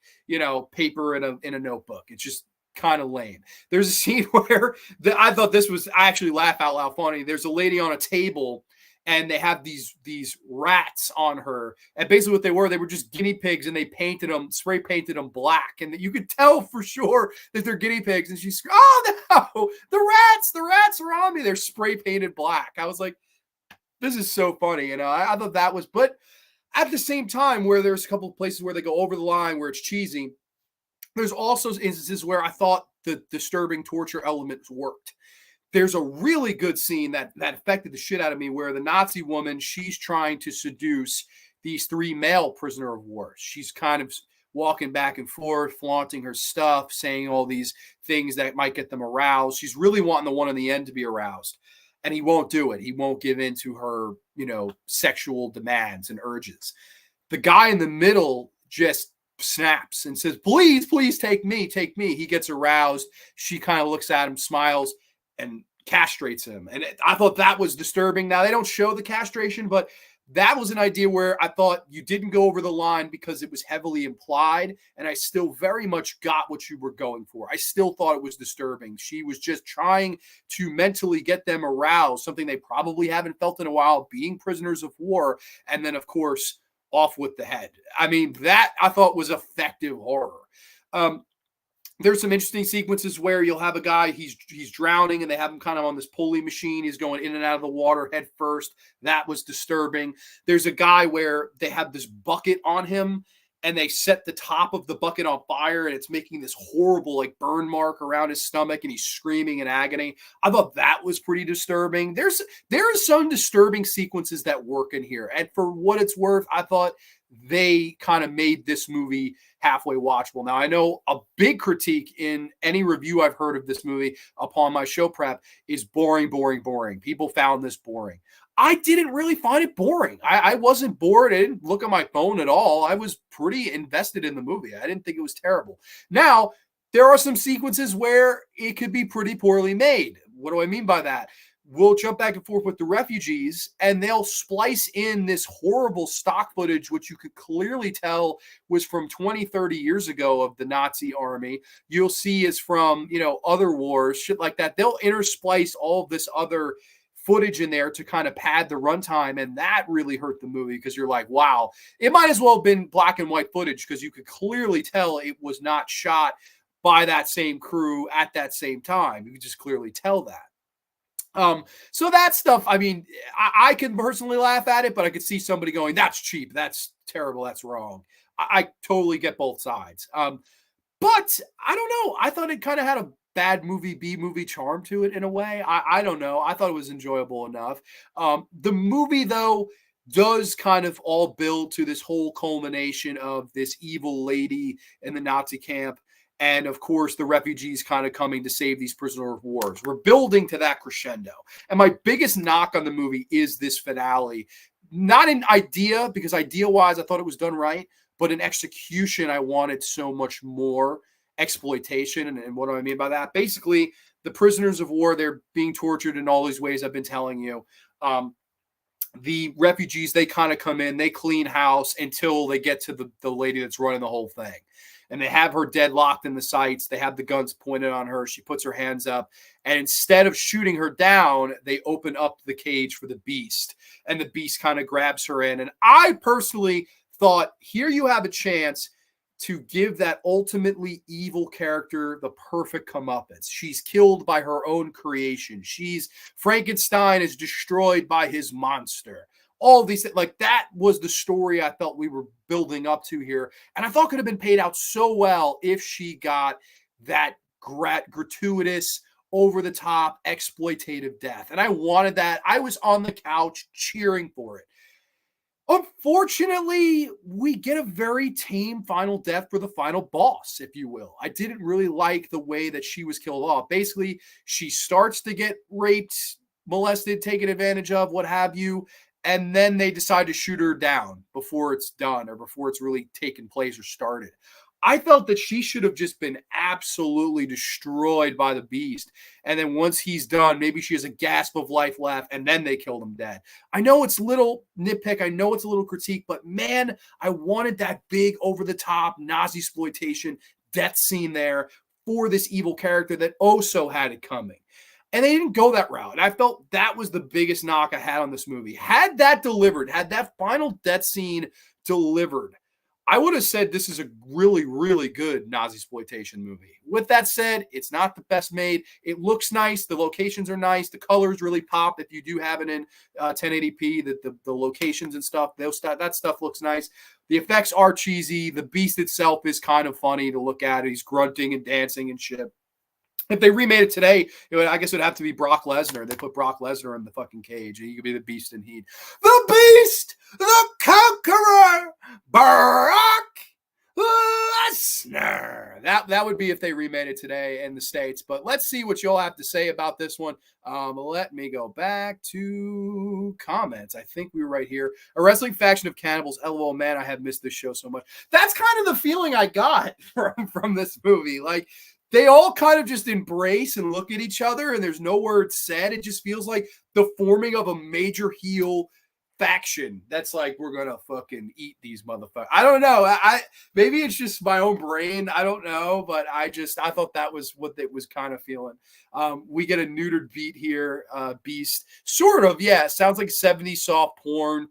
paper in a notebook. It's just kind of lame. There's a scene where I thought this was, I actually laugh out loud funny. There's a lady on a table and they have these rats on her. And basically what they were just guinea pigs, and they spray painted them black. And you could tell for sure that they're guinea pigs. And she's, oh no, the rats are on me. They're spray painted black. I was like, this is so funny. I thought that was, but at the same time where there's a couple of places where they go over the line where it's cheesy, there's also instances where I thought the disturbing torture elements worked. There's a really good scene that affected the shit out of me where the Nazi woman, she's trying to seduce these 3 male prisoner of war. She's kind of walking back and forth, flaunting her stuff, saying all these things that might get them aroused. She's really wanting the one in the end to be aroused. And he won't do it. He won't give in to her, sexual demands and urges. The guy in the middle just snaps and says, please take me. He gets aroused. She kind of looks at him, smiles, and castrates him. And I thought that was disturbing. Now, they don't show the castration, but that was an idea where I thought you didn't go over the line because it was heavily implied, and I still very much got what you were going for. I still thought it was disturbing. She was just trying to mentally get them aroused, something they probably haven't felt in a while, being prisoners of war, and then, of course, off with the head. I mean, that I thought was effective horror. There's some interesting sequences where you'll have a guy, he's drowning, and they have him kind of on this pulley machine. He's going in and out of the water head first. That was disturbing. There's a guy where they have this bucket on him, and they set the top of the bucket on fire, and it's making this horrible like burn mark around his stomach, and he's screaming in agony. I thought that was pretty disturbing. There are some disturbing sequences that work in here, and for what it's worth, I thought they kind of made this movie halfway watchable. Now, I know a big critique in any review I've heard of this movie upon my show prep is boring, boring, boring. People found this boring. I didn't really find it boring. I wasn't bored. I didn't look at my phone at all. I was pretty invested in the movie. I didn't think it was terrible. Now, there are some sequences where it could be pretty poorly made. What do I mean by that? We'll jump back and forth with the refugees, and they'll splice in this horrible stock footage, which you could clearly tell was from 20, 30 years ago of the Nazi army. You'll see is from, other wars, shit like that. They'll intersplice all of this other footage in there to kind of pad the runtime, and that really hurt the movie because you're like, wow, it might as well have been black and white footage because you could clearly tell it was not shot by that same crew at that same time. You could just clearly tell that. So that stuff, I mean, I can personally laugh at it, but I could see somebody going, that's cheap, that's terrible, that's wrong. I totally get both sides. But I don't know. I thought it kind of had a bad movie, B movie charm to it in a way. I don't know. I thought it was enjoyable enough. The movie, though, does kind of all build to this whole culmination of this evil lady in the Nazi camp. And of course, the refugees kind of coming to save these prisoners of wars. We're building to that crescendo. And my biggest knock on the movie is this finale. Not in idea, because idea-wise, I thought it was done right. But in execution, I wanted so much more exploitation. And what do I mean by that? Basically, the prisoners of war, they're being tortured in all these ways I've been telling you. The refugees, they kind of come in, they clean house until they get to the lady that's running the whole thing. And they have her deadlocked in the sights. They have the guns pointed on her. She puts her hands up. And instead of shooting her down, they open up the cage for the beast. And the beast kind of grabs her in. And I personally thought, here you have a chance to give that ultimately evil character the perfect comeuppance. She's killed by her own creation. Frankenstein is destroyed by his monster. All these things, like that was the story I felt we were building up to here. And I thought could have been paid out so well if she got that gratuitous, over the top, exploitative death. And I wanted that. I was on the couch cheering for it. Unfortunately, we get a very tame final death for the final boss, if you will. I didn't really like the way that she was killed off. Basically, she starts to get raped, molested, taken advantage of, what have you. And then they decide to shoot her down before it's done or before it's really taken place or started. I felt that she should have just been absolutely destroyed by the beast. And then once he's done, maybe she has a gasp of life left, and then they killed him dead. I know it's a little nitpick. I know it's a little critique, but man, I wanted that big over-the-top nazisploitation death scene there for this evil character that also had it coming. And they didn't go that route. And I felt that was the biggest knock I had on this movie. Had that delivered, had that final death scene delivered, I would have said this is a really, really good nazisploitation movie. With that said, it's not the best made. It looks nice. The locations are nice. The colors really pop if you do have it in 1080p. The locations and stuff, that stuff looks nice. The effects are cheesy. The beast itself is kind of funny to look at. He's grunting and dancing and shit. If they remade it today, I guess it would have to be Brock Lesnar. They put Brock Lesnar in the fucking cage, and he could be the Beast and he'd, the Beast, the Conqueror, Brock Lesnar. That would be if they remade it today in the States. But let's see what you'll have to say about this one. Let me go back to comments. I think we were right here. A wrestling faction of cannibals. LOL, man, I have missed this show so much. That's kind of the feeling I got from this movie. Like, they all kind of just embrace and look at each other, and there's no words said. It just feels like the forming of a major heel faction that's like, we're gonna fucking eat these motherfuckers. I don't know. Maybe it's just my own brain. I don't know, but I thought that was what it was kind of feeling. We get a neutered beat here, Beast. Sort of, yeah. Sounds like 70s soft porn.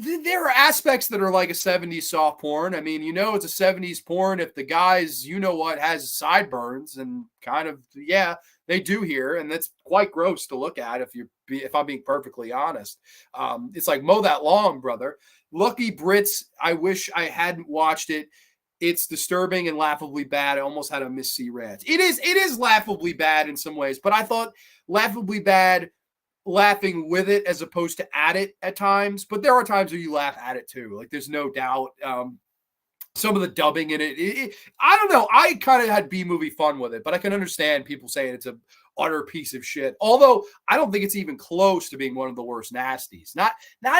There are aspects that are like a 70s soft porn. I mean, it's a 70s porn if the guys, has sideburns and kind of, yeah, they do here. And that's quite gross to look at if I'm being perfectly honest. It's like, mow that lawn, brother. Lucky Brits, I wish I hadn't watched it. It's disturbing and laughably bad. I almost had a Miss C rant. It is laughably bad in some ways, but I thought laughably bad laughing with it as opposed to at it at times. But there are times where you laugh at it too. Like there's no doubt. Some of the dubbing in it, I don't know. I kind of had B-movie fun with it, but I can understand people saying it's a utter piece of shit. Although I don't think it's even close to being one of the worst Nasties. Not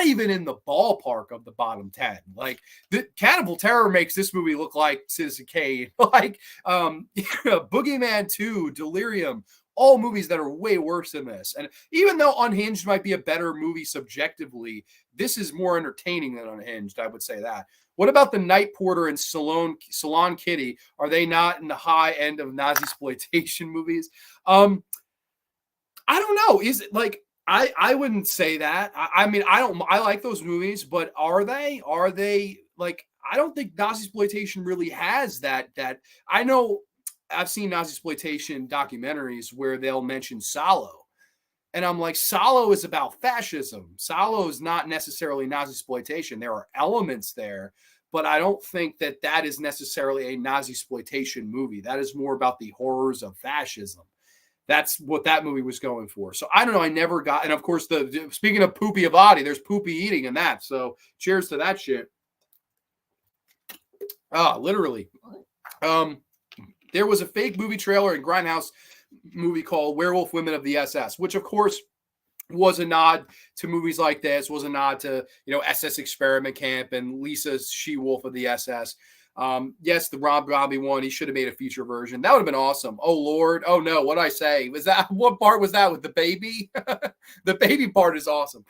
even in the ballpark of the bottom 10. Like the Cannibal Terror makes this movie look like Citizen Kane, like Boogeyman 2, Delirium, all movies that are way worse than this. And even though Unhinged might be a better movie subjectively, this is more entertaining than Unhinged. I would say that. What about the Night Porter and Salon Kitty? Are they not in the high end of nazisploitation movies? I don't know. Is it like I wouldn't say that. I mean, I like those movies, but are they like, I don't think nazisploitation really has that I know I've seen nazisploitation documentaries where they'll mention Salo. And I'm like, Salo is about fascism. Salo is not necessarily nazisploitation. There are elements there, but I don't think that is necessarily a nazisploitation movie. That is more about the horrors of fascism. That's what that movie was going for. So I don't know. I never got, and of course, speaking of poopy Avati, there's poopy eating in that. So cheers to that shit. Literally. There was a fake movie trailer in Grindhouse movie called Werewolf Women of the SS, which of course was a nod to movies like this, was a nod to, SS Experiment Camp and Lisa She-Wolf of the SS. Yes, the Rob Zombie one, he should have made a feature version. That would have been awesome. Oh Lord. Oh no, what did I say? What part was that with the baby? The baby part is awesome.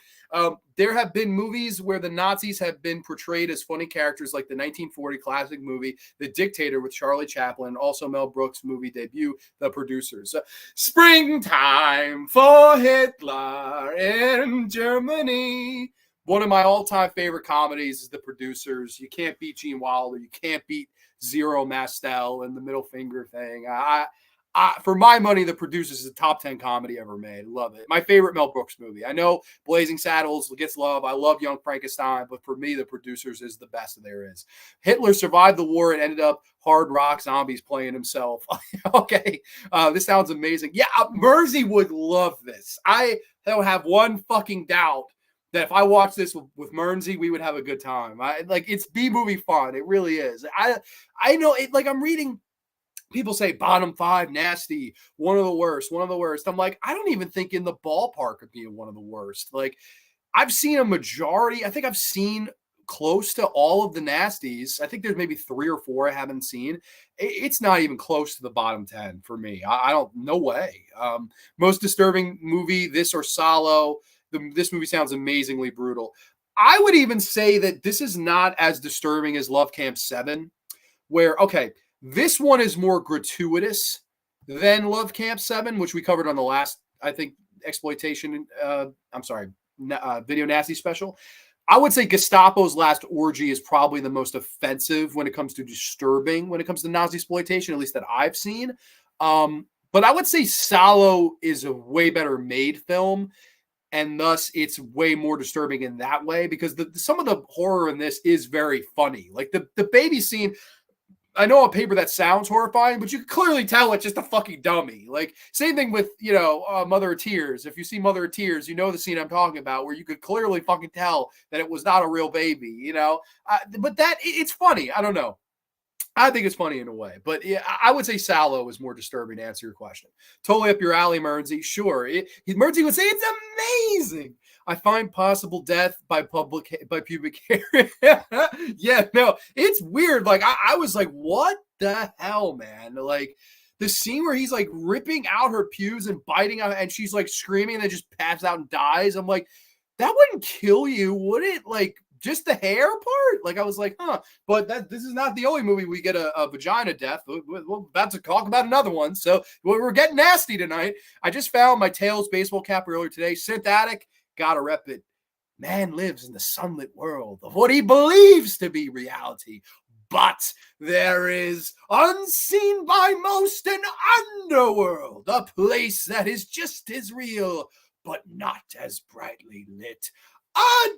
There have been movies where the Nazis have been portrayed as funny characters, like the 1940 classic movie The Dictator with Charlie Chaplin, also Mel Brooks' movie debut, The Producers. Springtime for Hitler in Germany. One of my all-time favorite comedies is The Producers. You can't beat Gene Wilder. You can't beat Zero Mastel and the middle finger thing. For my money, The Producers is a top 10 comedy ever made. Love it. My favorite Mel Brooks movie. I know Blazing Saddles gets love. I love Young Frankenstein, but for me, The Producers is the best there is. Hitler survived the war and ended up hard rock zombies playing himself. Okay. This sounds amazing. Yeah, Mersey would love this. I don't have one fucking doubt that if I watch this with Mearnsey, we would have a good time. It's B-movie fun. It really is. I know it. Like, I'm reading people say bottom 5 nasty, one of the worst. I'm like, I don't even think in the ballpark of being one of the worst. Like, I've seen a majority. I think I've seen close to all of the Nasties. I think there's maybe 3 or 4 I haven't seen. It's not even close to the bottom 10 for me. I don't, no way. Most disturbing movie, this or Salo. This movie sounds amazingly brutal. I would even say that this is not as disturbing as Love Camp 7, where, okay, this one is more gratuitous than Love Camp 7, which we covered on the last, I think, Video Nasty special. I would say Gestapo's Last Orgy is probably the most offensive when it comes to disturbing, when it comes to nazisploitation, at least that I've seen. But I would say Salo is a way better made film. And thus, it's way more disturbing in that way because some of the horror in this is very funny. Like the baby scene, I know on paper that sounds horrifying, but you can clearly tell it's just a fucking dummy. Like, same thing with, Mother of Tears. If you see Mother of Tears, you know the scene I'm talking about where you could clearly fucking tell that it was not a real baby, But it's funny. I don't know. I think it's funny in a way, but yeah, I would say Salo is more disturbing to answer your question. Totally up your alley, Mearnsey. Sure. Mearnsey would say it's amazing. I find possible death by pubic hair. Yeah, no, it's weird. Like, I was like, what the hell, man? Like, the scene where he's like ripping out her pubes and biting out, and she's like screaming and then just passes out and dies. I'm like, that wouldn't kill you, would it? Like, just the hair part? Like, I was like, huh. But this is not the only movie we get a vagina death. We're about to talk about another one. So we're getting nasty tonight. I just found my Tails baseball cap earlier today. Synthetic. Gotta rep it. Man lives in the sunlit world of what he believes to be reality. But there is, unseen by most, an underworld, a place that is just as real, but not as brightly lit. A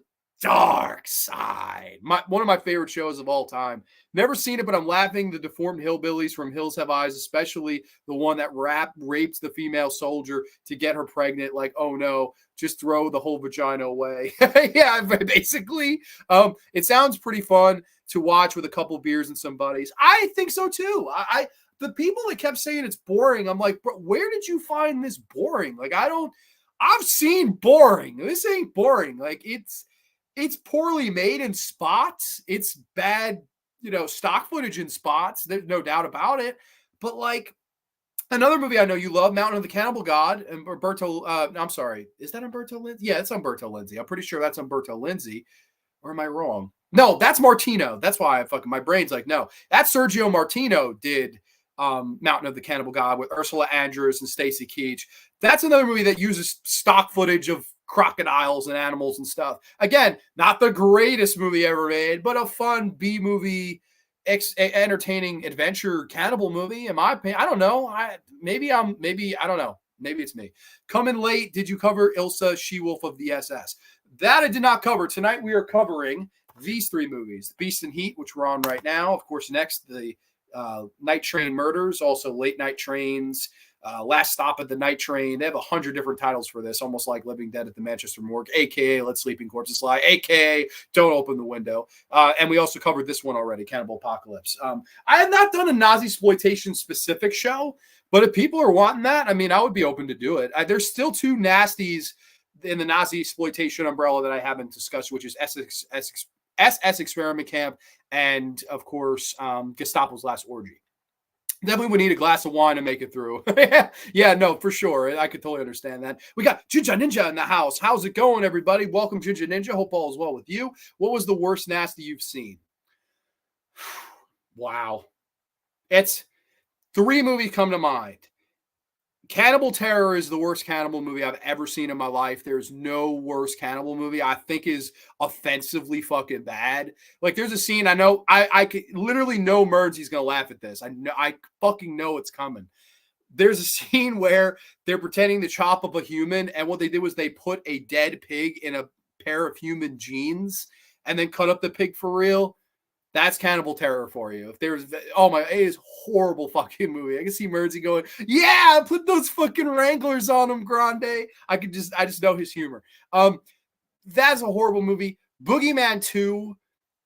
dark side. One of my favorite shows of all time. Never seen it, but I'm laughing. The deformed hillbillies from Hills Have Eyes, especially the one that rapes the female soldier to get her pregnant. Like, oh no, just throw the whole vagina away. Yeah, basically. It sounds pretty fun to watch with a couple beers and some buddies. I think so too. The people that kept saying it's boring, I'm like, bro, where did you find this boring? Like, I've seen boring. This ain't boring. Like, it's poorly made in spots. It's bad, stock footage in spots. There's no doubt about it. But like, another movie I know you love, Mountain of the Cannibal God, and Umberto. I'm sorry, is that Umberto Lindsay? Yeah, it's Umberto Lindsay. I'm pretty sure that's Umberto Lindsay. Or am I wrong? No, that's Martino. That's why my brain's like, no, that's Sergio Martino did Mountain of the Cannibal God with Ursula Andrews and Stacy Keach. That's another movie that uses stock footage of crocodiles and animals and stuff. Again, not the greatest movie ever made, but a fun B movie, entertaining adventure cannibal movie. In my opinion, I don't know. I don't know. Maybe it's me. Coming late. Did you cover Ilsa, She-Wolf of the SS? That I did not cover. Tonight we are covering these three movies: Beast and Heat, which we're on right now. Of course, next the Night Train Murders, also Late Night Trains, Last Stop at the Night Train. They have 100 different titles for this, almost like Living Dead at the Manchester Morgue, a.k.a. Let Sleeping Corpses Lie, a.k.a. Don't Open the Window. And we also covered this one already, Cannibal Apocalypse. I have not done a nazisploitation specific show, but if people are wanting that, I mean, I would be open to do it. There's still two Nasties in the nazisploitation umbrella that I haven't discussed, which is SS Experiment Camp and, of course, Gestapo's Last Orgy. Then we would need a glass of wine to make it through. Yeah, no, for sure. I could totally understand that. We got Ginger Ninja in the house. How's it going, everybody? Welcome, Ginger Ninja. Hope all is well with you. What was the worst nasty you've seen? Wow. It's 3 movies come to mind. Cannibal Terror is the worst cannibal movie I've ever seen in my life. There's no worse cannibal movie I think is offensively fucking bad. Like, there's a scene I know I could literally know Murdsy's gonna laugh at this. I fucking know it's coming. There's a scene where they're pretending to chop up a human, and what they did was they put a dead pig in a pair of human jeans and then cut up the pig for real. That's Cannibal Terror for you. If there's, it is horrible fucking movie. I can see Murdsy going, yeah, put those fucking Wranglers on him, Grande. I just know his humor. That's a horrible movie. Boogeyman 2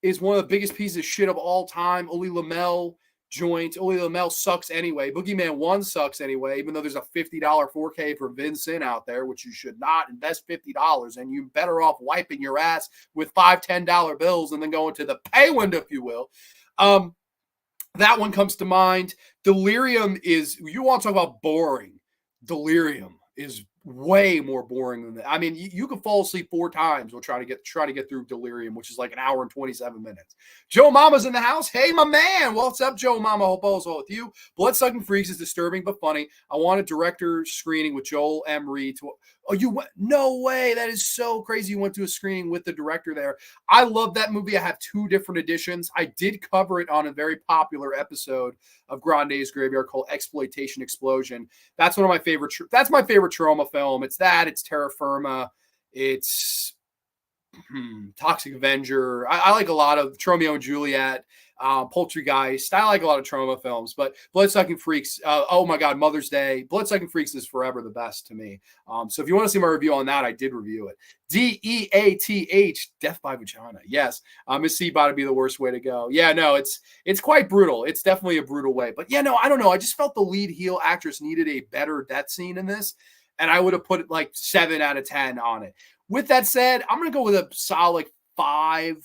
is one of the biggest pieces of shit of all time. Oli Lamel joint. Oli Lamel sucks anyway. Boogeyman 1 sucks anyway, even though there's a $50 4K for Vincent out there, which you should not invest $50, and you're better off wiping your ass with $5, $10 bills and then going to the pay window, if you will. That one comes to mind. Delirium is, you want to talk about boring. Delirium is way more boring than that. I mean, you can fall asleep 4 times. We'll try to get through Delirium, which is like an hour and 27 minutes. Joe Mama's in the house. Hey, my man. What's up, Joe Mama? Hope all's well with you. Bloodsucking Freaks is disturbing but funny. I want a director screening with Joel M. Reed. You went? No way. That is so crazy. You went to a screening with the director there. I love that movie. I have 2 different editions. I did cover it on a very popular episode of Grande's Graveyard called Exploitation Explosion. That's one of my favorite. That's my favorite trauma film. It's that. It's Terra Firma. It's Toxic Avenger. I like a lot of Romeo and Juliet, Poltergeist. I like a lot of trauma films, but Bloodsucking Freaks, oh my God, Mother's Day. Bloodsucking Freaks is forever the best to me. So if you want to see my review on that, I did review it. DEATH, Death by Vagina. Yes, Miss C about to be the worst way to go. Yeah, no, it's quite brutal. It's definitely a brutal way. But yeah, no, I don't know. I just felt the lead heel actress needed a better death scene in this, and I would have put it like 7 out of 10 on it. With that said, I'm going to go with a solid 5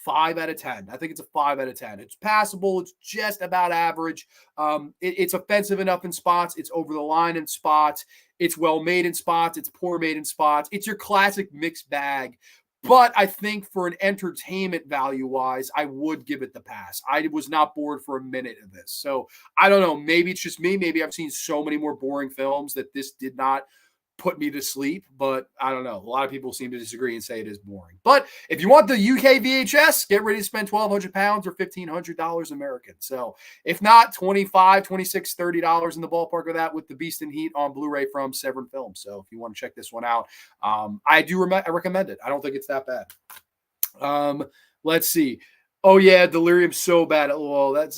out of 10. I think it's a 5 out of 10. It's passable. It's just about average. It's offensive enough in spots. It's over the line in spots. It's well made in spots. It's poor made in spots. It's your classic mixed bag. But I think for an entertainment value wise, I would give it the pass. I was not bored for a minute of this. So I don't know. Maybe it's just me. Maybe I've seen so many more boring films that this did not put me to sleep, but I don't know. A lot of people seem to disagree and say it is boring. But if you want the UK VHS, get ready to spend £1,200 or $1,500 American. So if not, $25, $26, $30 in the ballpark of that with The Beast in Heat on Blu-ray from Severin Films. So if you want to check this one out, I recommend it. I don't think it's that bad. Let's see. Oh yeah, Delirium's so bad. Well, that's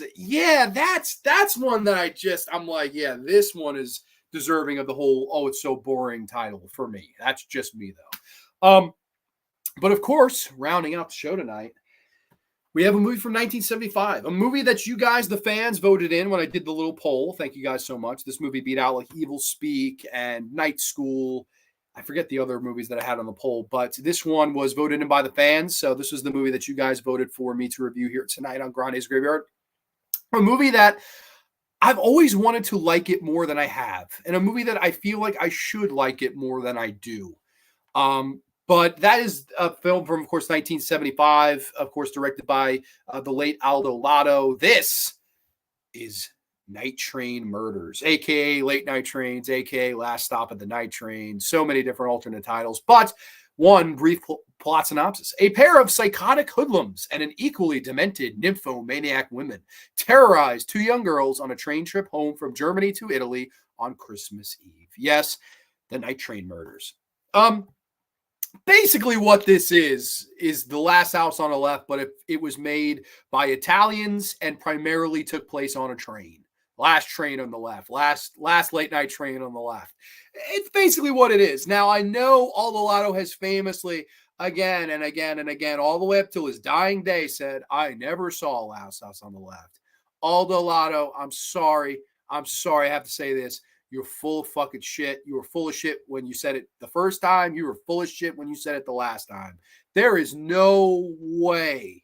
one that I'm like, yeah, this one is deserving of the whole, oh, it's so boring title for me. That's just me though. But of course, rounding out the show tonight, we have a movie from 1975, a movie that you guys, the fans, voted in when I did the little poll. Thank you guys so much. This movie beat out like Evil Speak and Night School. I forget the other movies that I had on the poll, but this one was voted in by the fans. So this was the movie that you guys voted for me to review here tonight on Grande's Graveyard. A movie that I've always wanted to like it more than I have, and a movie that I feel like I should like it more than I do. But that is a film from, of course, 1975, of course, directed by the late Aldo Lado. This is Night Train Murders, a.k.a. Late Night Trains, a.k.a. Last Stop at the Night Train. So many different alternate titles. But one brief plot synopsis. A pair of psychotic hoodlums and an equally demented nymphomaniac woman terrorize two young girls on a train trip home from Germany to Italy on Christmas Eve. Yes, the Night Train Murders. Basically what this is The Last House on the Left, but it was made by Italians and primarily took place on a train. Last train on the left, last late night train on the left. It's basically what it is. Now, I know Aldo Lado has famously, again and again and again, all the way up till his dying day, said, I never saw Last House on the Left. Aldo Lado, I'm sorry. I have to say this. You're full of fucking shit. You were full of shit when you said it the first time. You were full of shit when you said it the last time. There is no way,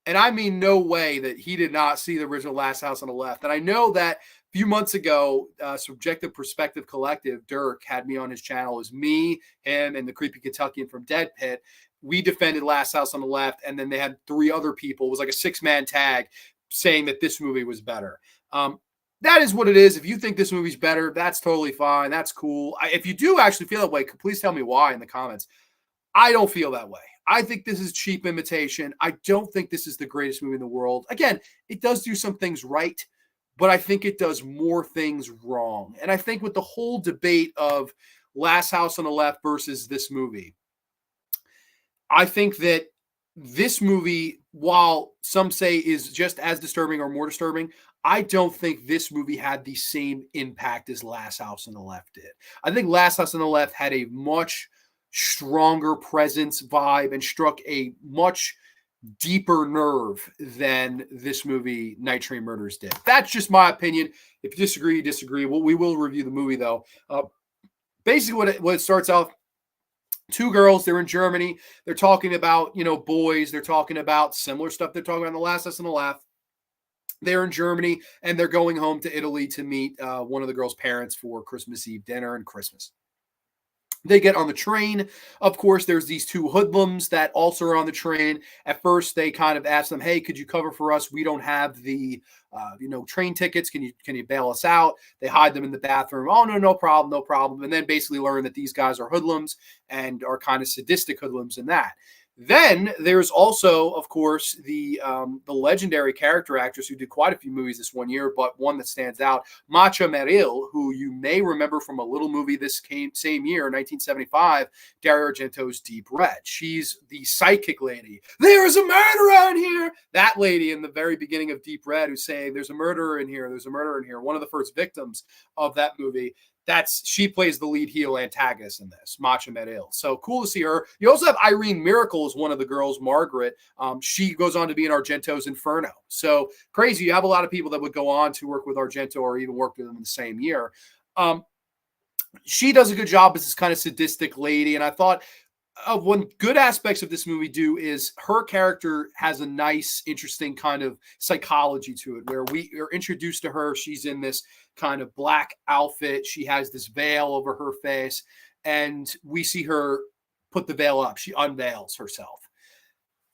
and I mean no way, that he did not see the original Last House on the Left. And I know that a few months ago, Subjective Perspective Collective, Dirk, had me on his channel. It was me, him, and the Creepy Kentuckian from Dead Pit. We defended Last House on the Left, and then they had three other people. It was like a 6-man tag saying that this movie was better. That is what it is. If you think this movie's better, that's totally fine. That's cool. If you do actually feel that way, please tell me why in the comments. I don't feel that way. I think this is cheap imitation. I don't think this is the greatest movie in the world. Again, it does do some things right, but I think it does more things wrong. And I think with the whole debate of Last House on the Left versus this movie, I think that this movie, while some say is just as disturbing or more disturbing, I don't think this movie had the same impact as Last House on the Left did. I think Last House on the Left had a much stronger presence vibe and struck a much deeper nerve than this movie, Night Train Murders, did. That's just my opinion. If you disagree, you disagree. Well, we will review the movie, though. Basically, what it starts off, two girls, they're in Germany. They're talking about, boys. They're talking about similar stuff they're talking about in The Last House on the Left. They're in Germany, and they're going home to Italy to meet one of the girls' parents for Christmas Eve dinner and Christmas. They get on the train. Of course, there's these two hoodlums that also are on the train. At first, they kind of ask them, hey, could you cover for us? We don't have the, train tickets. Can you bail us out? They hide them in the bathroom. Oh, no problem, no problem. And then basically learn that these guys are hoodlums and are kind of sadistic hoodlums in that. Then there's also, of course, the legendary character actress who did quite a few movies this one year, but one that stands out, Macha Merrill, who you may remember from a little movie this same year, 1975, Dario Argento's Deep Red. She's the psychic lady. There's a murderer in here. That lady in the very beginning of Deep Red who's saying, there's a murderer in here. There's a murderer in here. One of the first victims of that movie. She plays the lead heel antagonist in this, Macha Merrill. So cool to see her. You also have Irene Miracle as one of the girls, Margaret. She goes on to be in Argento's Inferno. So crazy. You have a lot of people that would go on to work with Argento or even work with him in the same year. She does a good job as this kind of sadistic lady. And I thought one good aspects of this movie is her character has a nice, interesting kind of psychology to it, where we are introduced to her. She's in this kind of black outfit. She has this veil over her face, and we see her put the veil up. She unveils herself.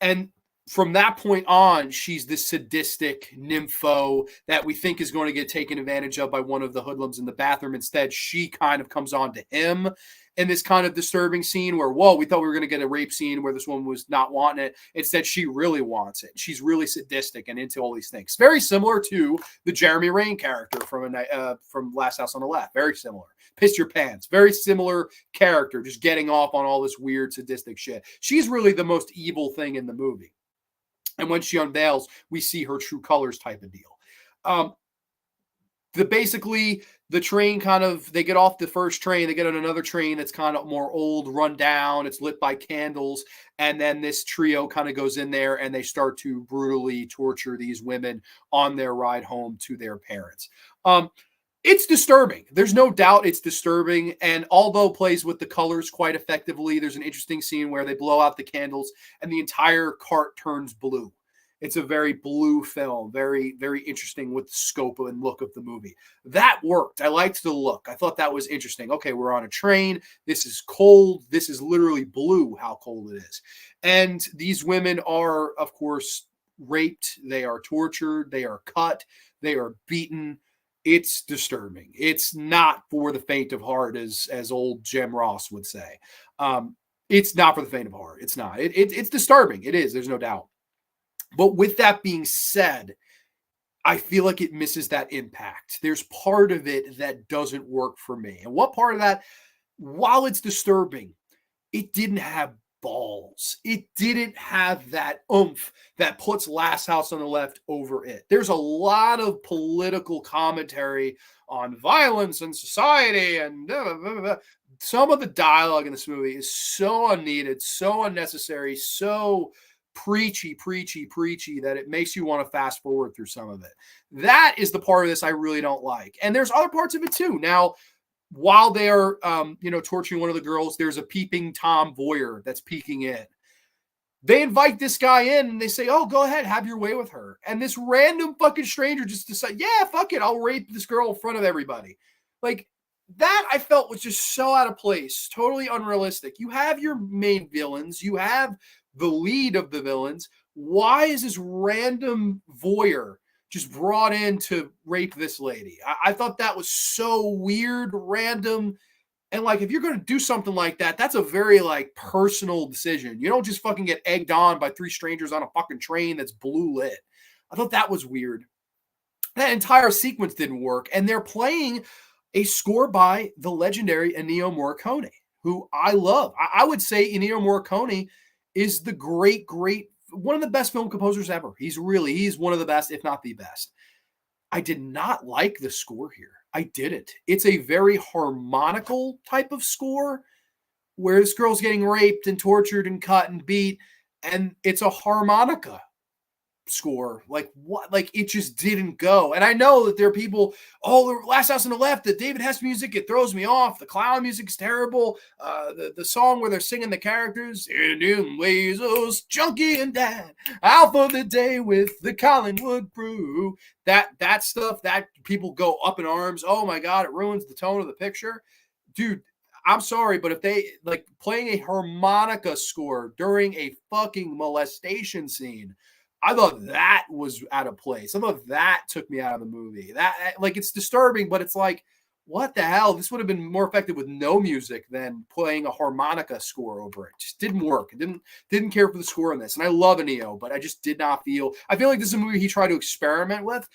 And from that point on, she's this sadistic nympho that we think is going to get taken advantage of by one of the hoodlums in the bathroom. Instead, she kind of comes on to him in this kind of disturbing scene where, whoa, we thought we were going to get a rape scene where this woman was not wanting it. Instead, she really wants it. She's really sadistic and into all these things. Very similar to the Jeremy Rain character from Last House on the Left. Very similar. Piss your pants. Very similar character, just getting off on all this weird sadistic shit. She's really the most evil thing in the movie. And when she unveils, we see her true colors type of deal. Basically, the train they get off the first train, they get on another train that's kind of more old, run down. It's lit by candles. And then this trio kind of goes in there and they start to brutally torture these women on their ride home to their parents. It's disturbing. There's no doubt it's disturbing. And although plays with the colors quite effectively, there's an interesting scene where they blow out the candles and the entire cart turns blue. It's a very blue film, very, very interesting with the scope and look of the movie. That worked. I liked the look. I thought that was interesting. Okay, we're on a train. This is cold. This is literally blue, how cold it is. And these women are, of course, raped. They are tortured. They are cut. They are beaten. It's disturbing. It's not for the faint of heart, as old Jim Ross would say. It's not for the faint of heart. It's not. It's disturbing. It is. There's no doubt. But with that being said, I feel like it misses that impact. There's part of it that doesn't work for me. And what part of that, while it's disturbing, it didn't have balls. It didn't have that oomph that puts Last House on the Left over it. There's a lot of political commentary on violence and society and blah, blah, blah. Some of the dialogue in this movie is so unneeded, so unnecessary, so preachy that it makes you want to fast forward through some of it. That is the part of this I really don't like. And there's other parts of it too. Now, while they are, torturing one of the girls, there's a peeping Tom voyeur that's peeking in. They invite this guy in and they say, oh, go ahead, have your way with her. And this random fucking stranger just decides, yeah, fuck it, I'll rape this girl in front of everybody. Like, that I felt was just so out of place, totally unrealistic. You have your main villains, you have the lead of the villains. Why is this random voyeur just brought in to rape this lady? I thought that was so weird, random. And like, if you're going to do something like that, that's a very like personal decision. You don't just fucking get egged on by three strangers on a fucking train that's blue lit. I thought that was weird. That entire sequence didn't work. And they're playing a score by the legendary Ennio Morricone, who I love. I would say Ennio Morricone is the great, one of the best film composers ever. He's one of the best, if not the best. I did not like the score here. I didn't. It's a very harmonical type of score where this girl's getting raped and tortured and cut and beat, and it's a harmonica score. Like what? Like it just didn't go. And I know that there are people, the Last House on the Left, the David Hess music, it throws me off. The clown music's terrible. The song where they're singing the characters, Indian Wazos, Junkie and Dad, out for the day with the Collingwood brew. That stuff that people go up in arms. Oh my God, it ruins the tone of the picture. Dude, I'm sorry, but if they like playing a harmonica score during a fucking molestation scene, I thought that was out of place. I thought that took me out of the movie. That like it's disturbing, but it's like, what the hell? This would have been more effective with no music than playing a harmonica score over it. Just didn't work. Didn't care for the score in this. And I love Ennio, but I just did not feel. I feel like this is a movie he tried to experiment with,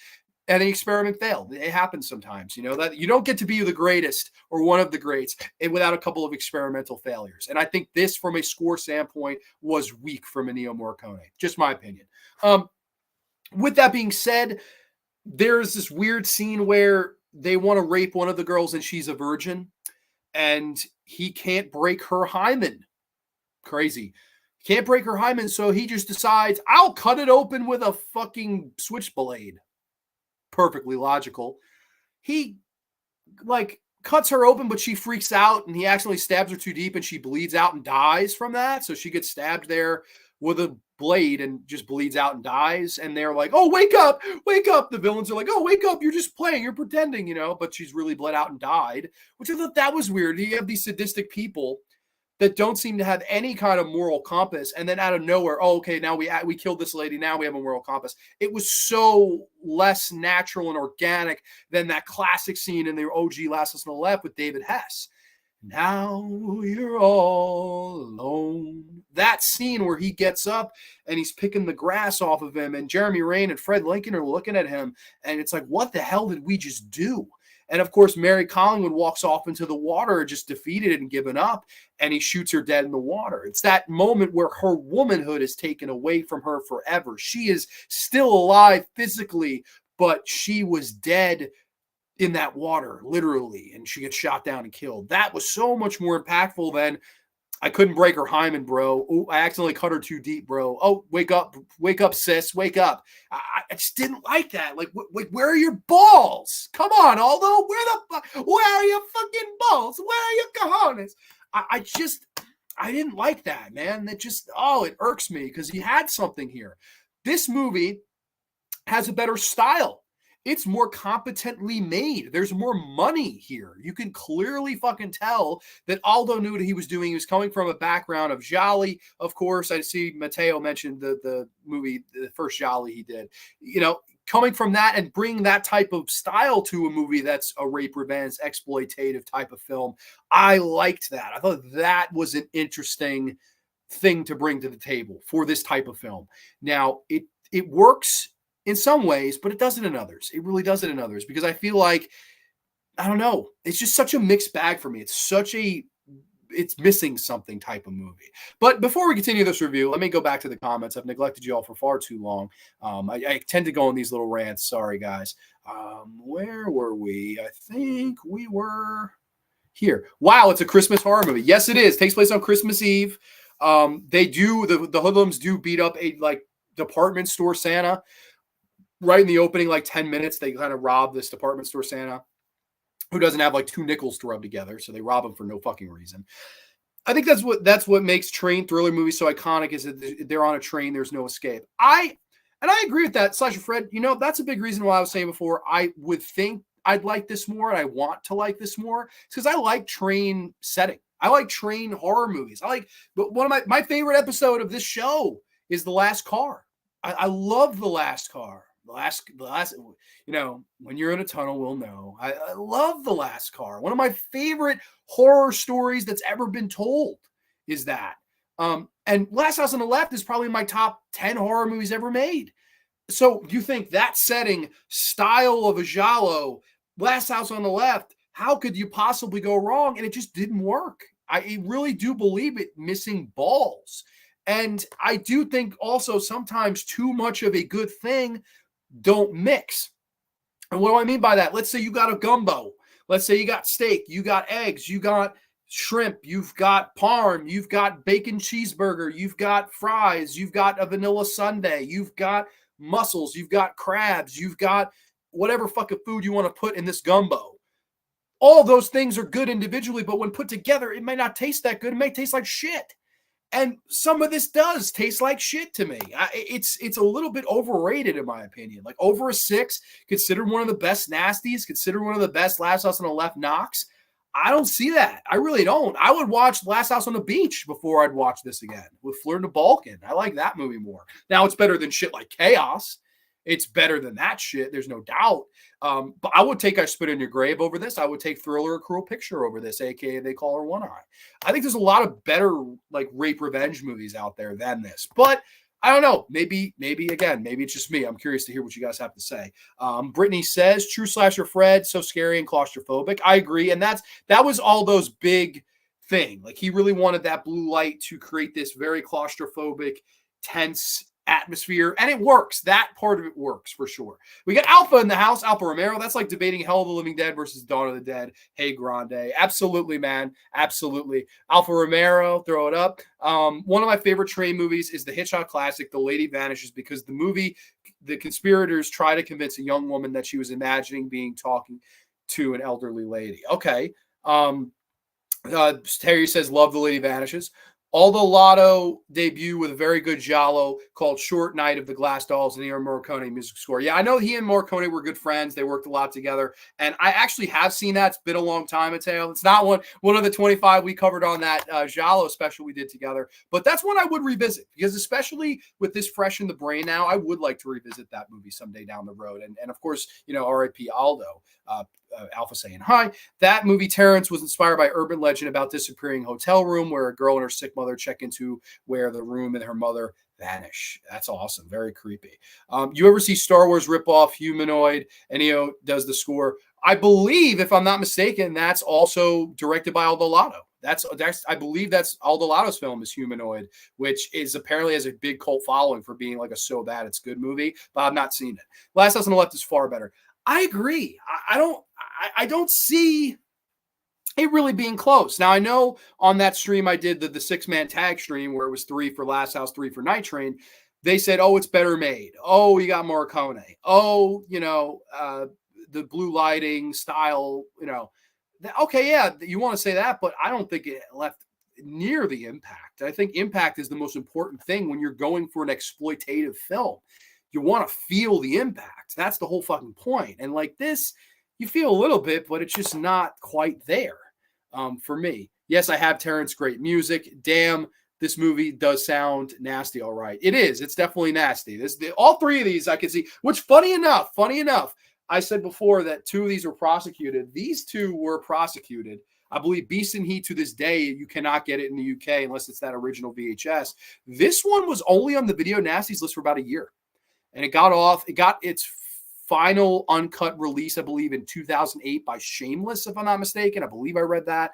and the experiment failed. It happens sometimes, that you don't get to be the greatest or one of the greats without a couple of experimental failures. And I think this, from a score standpoint, was weak from Ennio Morricone. Just my opinion. With that being said, there's this weird scene where they want to rape one of the girls and she's a virgin, and he can't break her hymen. Crazy. Can't break her hymen, so he just decides, I'll cut it open with a fucking switchblade. Perfectly logical. He cuts her open, but she freaks out and he accidentally stabs her too deep and she bleeds out and dies from that. So she gets stabbed there with a blade and just bleeds out and dies. And they're like, oh, wake up. The villains are like, oh, wake up. You're just playing. You're pretending, but she's really bled out and died, which I thought that was weird. You have these sadistic people that don't seem to have any kind of moral compass. And then out of nowhere, oh, okay, now we killed this lady. Now we have a moral compass. It was so less natural and organic than that classic scene in the OG Last House on the Left with David Hess. Now you're all alone. That scene where he gets up and he's picking the grass off of him, and Jeremy Renner and Fred Lincoln are looking at him, and it's like, what the hell did we just do? And of course, Mary Collingwood walks off into the water, just defeated and given up, and he shoots her dead in the water. It's that moment where her womanhood is taken away from her forever. She is still alive physically, but she was dead in that water, literally, and she gets shot down and killed. That was so much more impactful than I couldn't break her hymen, bro. Oh, I accidentally cut her too deep, bro. Oh, wake up, sis, wake up. I just didn't like that. Like, where are your balls? Come on, Aldo, where are your fucking balls? Where are your cojones? I didn't like that, man. That just, it irks me because he had something here. This movie has a better style. It's more competently made. There's more money here. You can clearly fucking tell that Aldo knew what he was doing. He was coming from a background of Gialli. Of course, I see Matteo mentioned the movie, the first Gialli he did. You know, coming from that and bringing that type of style to a movie that's a rape, revenge, exploitative type of film, I liked that. I thought that was an interesting thing to bring to the table for this type of film. Now, it works in some ways, but it doesn't in others. It really doesn't in others because I feel like, I don't know, it's just such a mixed bag for me. It's missing something type of movie. But before we continue this review, let me go back to the comments. I've neglected you all for far too long. I tend to go on these little rants. Sorry, guys. Where were we? I think we were here. Wow, it's a Christmas horror movie. Yes, it is. Takes place on Christmas Eve. The hoodlums do beat up a department store Santa. Right in the opening, 10 minutes, they kind of rob this department store Santa who doesn't have 2 nickels to rub together. So they rob him for no fucking reason. I think that's what makes train thriller movies so iconic is that they're on a train. There's no escape. I agree with that. Slasher Fred, that's a big reason why I was saying before, I would think I'd like this more. And I want to like this more. It's because I like train setting. I like train horror movies. But one of my favorite episode of this show is The Last Car. I love The Last Car. The last, when you're in a tunnel, we'll know. I love The Last Car. One of my favorite horror stories that's ever been told is that. And Last House on the Left is probably my top 10 horror movies ever made. So you think that setting, style of a giallo, Last House on the Left, how could you possibly go wrong? And it just didn't work. I really do believe it missing balls. And I do think also sometimes too much of a good thing don't mix. And what do I mean by that? Let's say you got a gumbo. Let's say you got steak, you got eggs, you got shrimp, you've got parm, you've got bacon cheeseburger, you've got fries, you've got a vanilla sundae, you've got mussels, you've got crabs, you've got whatever fucking food you want to put in this gumbo. All those things are good individually, but when put together, it may not taste that good. It may taste like shit. And some of this does taste like shit to me. It's a little bit overrated in my opinion. Over a 6, considered one of the best Nasties, considered one of the best Last House on the Left knocks. I don't see that. I really don't. I would watch Last House on the Beach before I'd watch this again with Fleur de Balkan. I like that movie more. Now it's better than shit like Chaos. It's better than that shit. There's no doubt. But I would take I Spit in Your Grave over this. I would take Thriller, A Cruel Picture over this, aka They Call Her One Eye. I think there's a lot of better rape revenge movies out there than this. But I don't know. Maybe it's just me. I'm curious to hear what you guys have to say. Brittany says, true Slasher Fred, so scary and claustrophobic. I agree. And that was Aldo's big thing. He really wanted that blue light to create this very claustrophobic, tense atmosphere, and it works. That part of it works for sure. We got Alpha in the house, Alpha Romero. That's like debating Hell of the Living Dead versus Dawn of the Dead. Hey, Grande. Absolutely, man. Absolutely. Alpha Romero, throw it up. One of my favorite train movies is the Hitchcock classic, The Lady Vanishes, because the movie, the conspirators try to convince a young woman that she was imagining talking to an elderly lady. Okay. Terry says, love The Lady Vanishes. Aldo Lotto debut with a very good giallo called Short Night of the Glass Dolls and Ennio Morricone music score. Yeah, I know he and Morricone were good friends. They worked a lot together. And I actually have seen that. It's been a long time, Mateo. It's not one of the 25 we covered on that giallo special we did together. But that's one I would revisit because especially with this fresh in the brain now, I would like to revisit that movie someday down the road. And of course, R.I.P. Aldo. Alpha saying hi. That movie, Terrence, was inspired by urban legend about disappearing hotel room where a girl and her sick mother check into where the room and her mother vanish. That's awesome. Very creepy. You ever see Star Wars ripoff Humanoid? Ennio does the score. I believe, if I'm not mistaken, that's also directed by Aldo Lotto. That's I believe that's Aldo Lotto's film is Humanoid, which is apparently has a big cult following for being like a so bad it's good movie, but I've not seen it. Last House on the Left is far better. I agree. I don't see it really being close. Now, I know on that stream I did the 6-man tag stream where it was 3 for Last House, 3 for Night Train. They said, oh, it's better made. Oh, you got Morricone. Oh, the blue lighting style, okay, yeah, you want to say that, but I don't think it left near the impact. I think impact is the most important thing when you're going for an exploitative film. You want to feel the impact. That's the whole fucking point. And like this, you feel a little bit, but it's just not quite there for me. Yes, I have Terrence great music. Damn, this movie does sound nasty. All right. It is. It's definitely nasty. All 3 of these I can see, which funny enough, I said before that 2 of these were prosecuted. These 2 were prosecuted. I believe Beast and Heat to this day, you cannot get it in the UK unless it's that original VHS. This one was only on the Video Nasties list for about a year. And it got its final uncut release, I believe, in 2008 by Shameless, if I'm not mistaken. I believe I read that.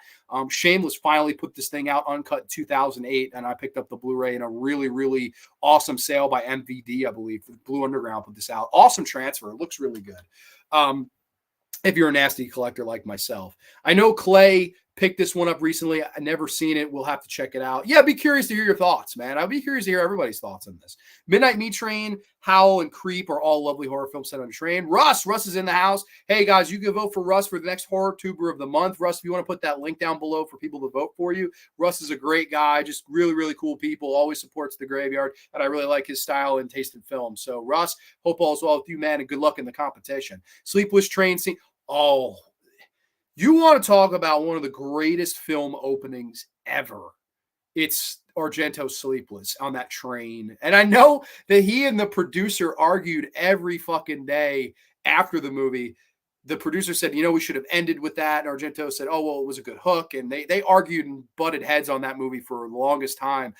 Shameless finally put this thing out uncut in 2008, and I picked up the Blu-ray in a really, really awesome sale by MVD, I believe. Blue Underground put this out. Awesome transfer. It looks really good. If you're a nasty collector like myself. I know Clay picked this one up recently. I never seen it. We'll have to check it out. Yeah, be curious to hear your thoughts, man. I'll be curious to hear everybody's thoughts on this. Midnight Meat Train, Howl, and Creep are all lovely horror films set on a train. Russ is in the house. Hey, guys, you can vote for Russ for the next Horror Tuber of the Month. Russ, if you want to put that link down below for people to vote for you. Russ is a great guy, just really, really cool people, always supports the Graveyard, and I really like his style and taste in film. So, Russ, hope all is well with you, man, and good luck in the competition. Sleepless Train Scene. Oh, you want to talk about one of the greatest film openings ever. It's Argento's Sleepless on that train. And I know that he and the producer argued every fucking day after the movie. The producer said, we should have ended with that. And Argento said, oh, well, it was a good hook. And they argued and butted heads on that movie for the longest time.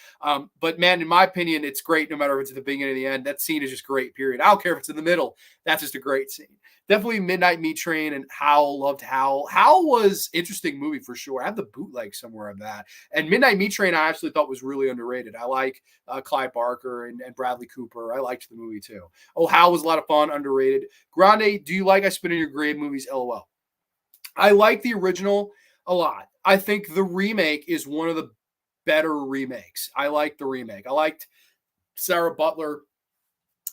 But, man, in my opinion, it's great no matter if it's at the beginning or the end. That scene is just great, period. I don't care if it's in the middle. That's just a great scene. Definitely Midnight Meat Train and Howl. Loved Howl. Howl was interesting movie for sure. I have the bootleg somewhere of that. And Midnight Meat Train I actually thought was really underrated. I like Clive Barker and Bradley Cooper. I liked the movie too. Oh, Howl was a lot of fun, underrated. Grande, do you like I Spit in Your Grave movies? LOL. I like the original a lot. I think the remake is one of the better remakes. I like the remake. I liked Sarah Butler.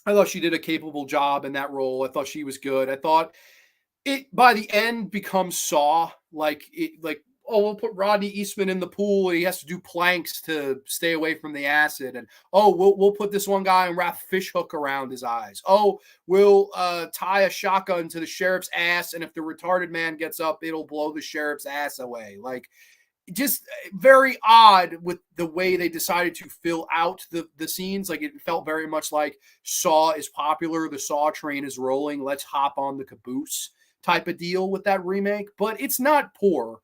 I thought she did a capable job in that role. I thought she was good. I thought it by the end becomes Saw, we'll put Rodney Eastman in the pool and he has to do planks to stay away from the acid. And we'll put this one guy and wrap a fish hook around his eyes. We'll tie a shotgun to the sheriff's ass, and if the retarded man gets up, it'll blow the sheriff's ass away. Like, just very odd with the way they decided to fill out the scenes. Like, it felt very much like Saw is popular. The Saw train is rolling. Let's hop on the caboose type of deal with that remake. But it's not poor.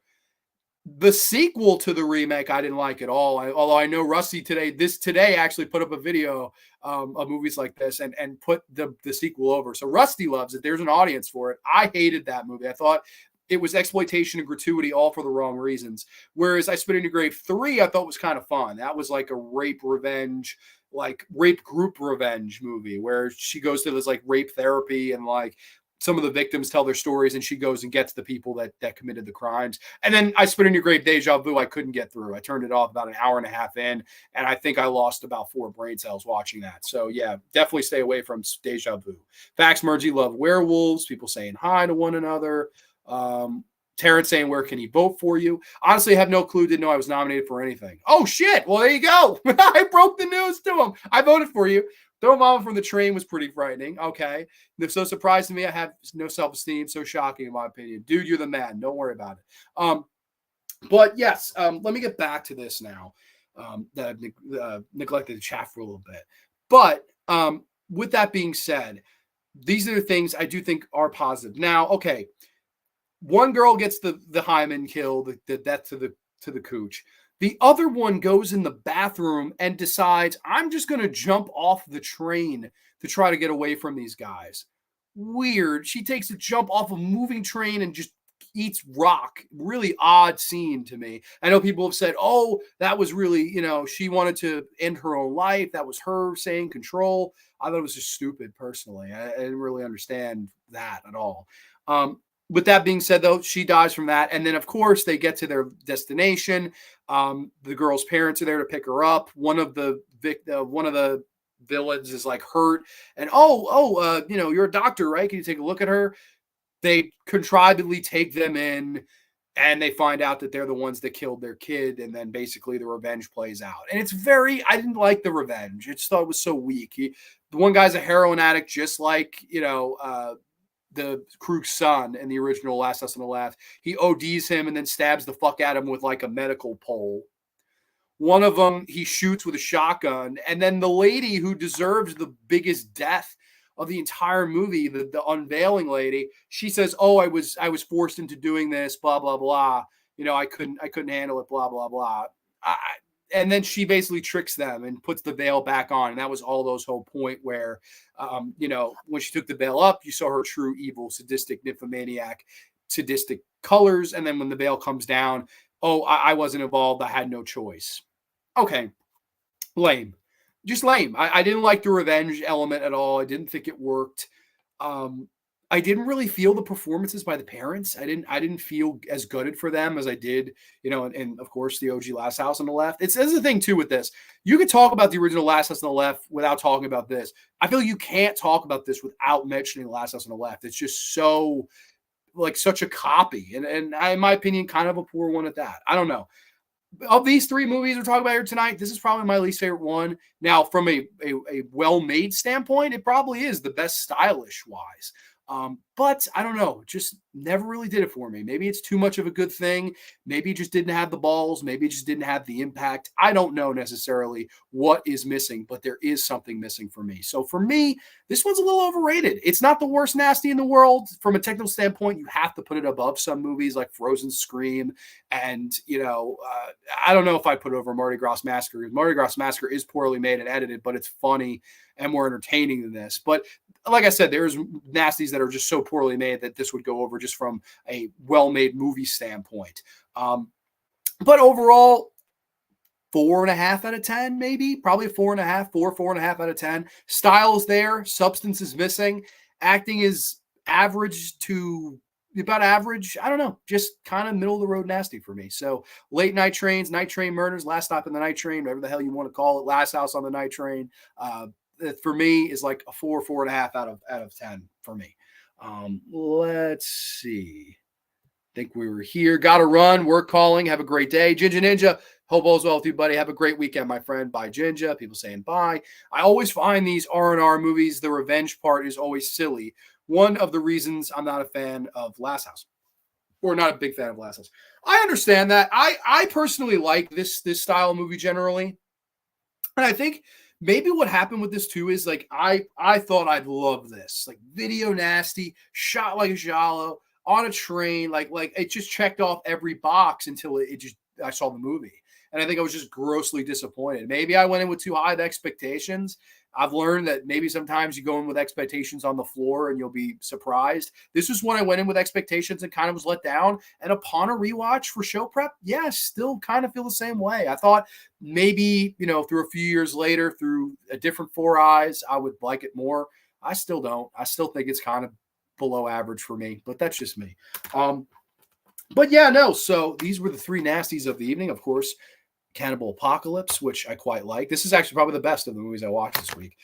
The sequel to the remake, I didn't like at all. Although I know Rusty today actually put up a video of movies like this and put the sequel over. So Rusty loves it. There's an audience for it. I hated that movie. I thought it was exploitation and gratuity, all for the wrong reasons. Whereas I Spit in Your Grave 3, I thought was kind of fun. That was like a rape group revenge movie where she goes to this like rape therapy and like some of the victims tell their stories and she goes and gets the people that committed the crimes. And then I Spit in Your Grave Deja Vu, I couldn't get through. I turned it off about an hour and a half in, and I think I lost about 4 brain cells watching that. So yeah, definitely stay away from Deja Vu. Fax Mergy love werewolves, people saying hi to one another. Terrence saying, where can he vote for you? Honestly, I have no clue. Didn't know I was nominated for anything. Oh, shit. Well, there you go. I broke the news to him. I voted for you. Throw mama from the train was pretty frightening. Okay. They're so surprised to me. I have no self-esteem. So shocking, in my opinion. Dude, you're the man. Don't worry about it. But yes, let me get back to this now. That I've neglected to chat for a little bit. But with that being said, these are the things I do think are positive. Now, okay, one girl gets the hymen kill, the death to the cooch. The other one goes in the bathroom and decides, I'm just going to jump off the train to try to get away from these guys. Weird. She takes a jump off a moving train and just eats rock. Really odd scene to me. I know people have said, oh, that was really, she wanted to end her own life. That was her saying control. I thought it was just stupid personally. I didn't really understand that at all. With that being said, though, she dies from that. And then, of course, they get to their destination. The girl's parents are there to pick her up. One of the villains is like hurt. And, you're a doctor, right? Can you take a look at her? They contrivedly take them in, and they find out that they're the ones that killed their kid. And then basically the revenge plays out. And it's I didn't like the revenge. I just thought it was so weak. The one guy's a heroin addict, just like, the crew's son in the original Last House on the Left. He ODs him and then stabs the fuck out of him with like a medical pole. One of them he shoots with a shotgun. And then the lady who deserves the biggest death of the entire movie, the unveiling lady, she says, oh, I was forced into doing this, blah, blah, blah. I couldn't handle it, blah, blah, blah. And then she basically tricks them and puts the veil back on. And that was all those whole point where, when she took the veil up, you saw her true evil, sadistic, nymphomaniac, sadistic colors. And then when the veil comes down, oh, I wasn't involved. I had no choice. Okay. Lame. Just lame. I didn't like the revenge element at all. I didn't think it worked. I didn't really feel the performances by the parents. I didn't feel as gutted for them as I did, and of course the OG Last House on the Left. This is the thing too with this. You could talk about the original Last House on the Left without talking about this. I feel you can't talk about this without mentioning Last House on the Left. It's just so like such a copy, and in my opinion, kind of a poor one at that. I don't know. Of these three movies we're talking about here tonight, this is probably my least favorite one. Now, from a well-made standpoint, it probably is the best stylish-wise. But I don't know, just never really did it for me. Maybe it's too much of a good thing. Maybe it just didn't have the balls. Maybe it just didn't have the impact. I don't know necessarily what is missing, but there is something missing for me. So for me, this one's a little overrated. It's not the worst nasty in the world. From a technical standpoint, you have to put it above some movies like Frozen, Scream, and, I don't know if I put it over Mardi Gras Massacre. Mardi Gras Massacre is poorly made and edited, but it's funny and more entertaining than this. But like I said, there's nasties that are just so poorly made that this would go over just from a well-made movie standpoint. But overall, 4.5 out of 10, maybe, probably 4.5 out of 10. Style is there. Substance is missing. Acting is average to about average. I don't know, just kind of middle of the road nasty for me. So late night trains, night train murders, last stop in the night train, whatever the hell you want to call it, last house on the night train. For me is like a 4.5 out of 10 for me. Let's see. I think we were here. Got to run. Work calling. Have a great day. Ginger Ninja. Hope all's well with you, buddy. Have a great weekend, my friend. Bye, Ginger. People saying bye. I always find these R&R movies, the revenge part is always silly. One of the reasons I'm not a fan of Last House, or not a big fan of Last House. I understand that. I personally like this style of movie generally. And I think maybe what happened with this too is like I thought I'd love this. Like video nasty, shot like a giallo, on a train, like it just checked off every box until I saw the movie. And I think I was just grossly disappointed. Maybe I went in with too high of expectations. I've learned that maybe sometimes you go in with expectations on the floor and you'll be surprised. This was when I went in with expectations and kind of was let down. And upon a rewatch for show prep, still kind of feel the same way. I thought maybe, through a few years later, through a different four eyes, I would like it more. I still don't. I still think it's kind of below average for me, but that's just me. So these were the three nasties of the evening. Of course, Cannibal Apocalypse, which I quite like. This is actually probably the best of the movies I watched this week.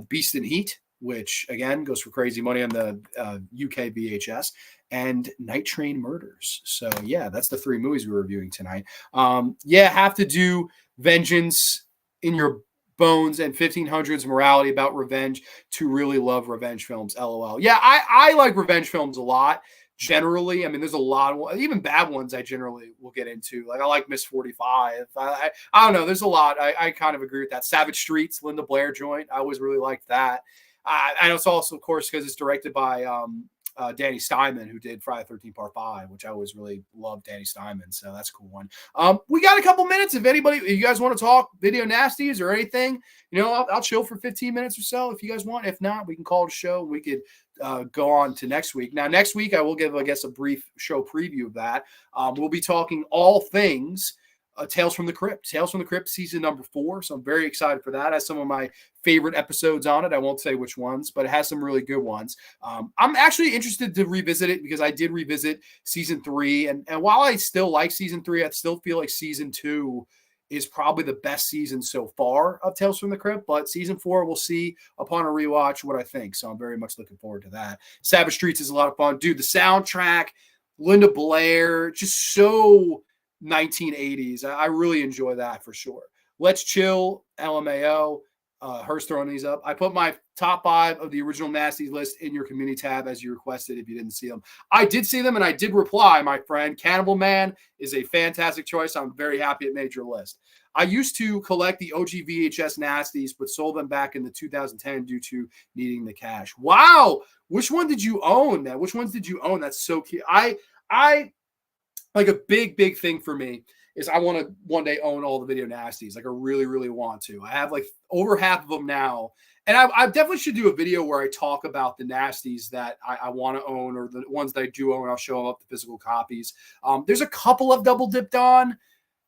Beast in Heat, which again goes for crazy money on the UK VHS, and Night Train Murders. So yeah, that's the 3 movies we're reviewing tonight. Yeah, have to do Vengeance in Your Bones and 1500s Morality about revenge to really love revenge films. LOL. Yeah, I like revenge films a lot. Generally, I mean, there's a lot of even bad ones I generally will get into. Like I like Miss 45. I don't know. There's a lot. I kind of agree with that. Savage Streets, Linda Blair joint. I always really liked that. And it's also, of course, because it's directed by Danny Steinman, who did Friday the 13th Part 5, which I always really love Danny Steinman. So that's a cool one. We got a couple minutes. If you guys want to talk video nasties or anything, I'll chill for 15 minutes or so if you guys want. If not, we can call it a show. We could go on to next week. Now, next week, I will give, I guess, a brief show preview of that. We'll be talking all things Tales from the Crypt. Tales from the Crypt season number 4. So I'm very excited for that. It has some of my favorite episodes on it. I won't say which ones, but it has some really good ones. I'm actually interested to revisit it because I did revisit season 3. And while I still like season 3, I still feel like season 2 is probably the best season so far of Tales from the Crypt. But season 4, we'll see upon a rewatch what I think. So I'm very much looking forward to that. Savage Streets is a lot of fun. Dude, the soundtrack, Linda Blair, just so 1980s. I really enjoy that for sure. Let's Chill, LMAO. Hers throwing these up. I put my top 5 of the original Nasties list in your community tab as you requested if you didn't see them. I did see them and I did reply, my friend. Cannibal Man is a fantastic choice. I'm very happy it made your list. I used to collect the OG VHS Nasties, but sold them back in the 2010 due to needing the cash. Wow. Which one did you own, man? Which ones did you own? That's so cute. I like a big thing for me is I want to one day own all the video nasties. Like I really, really want to. I have like over half of them now. And I definitely should do a video where I talk about the nasties that I want to own or the ones that I do own. I'll show them up the physical copies. There's a couple of double dipped on.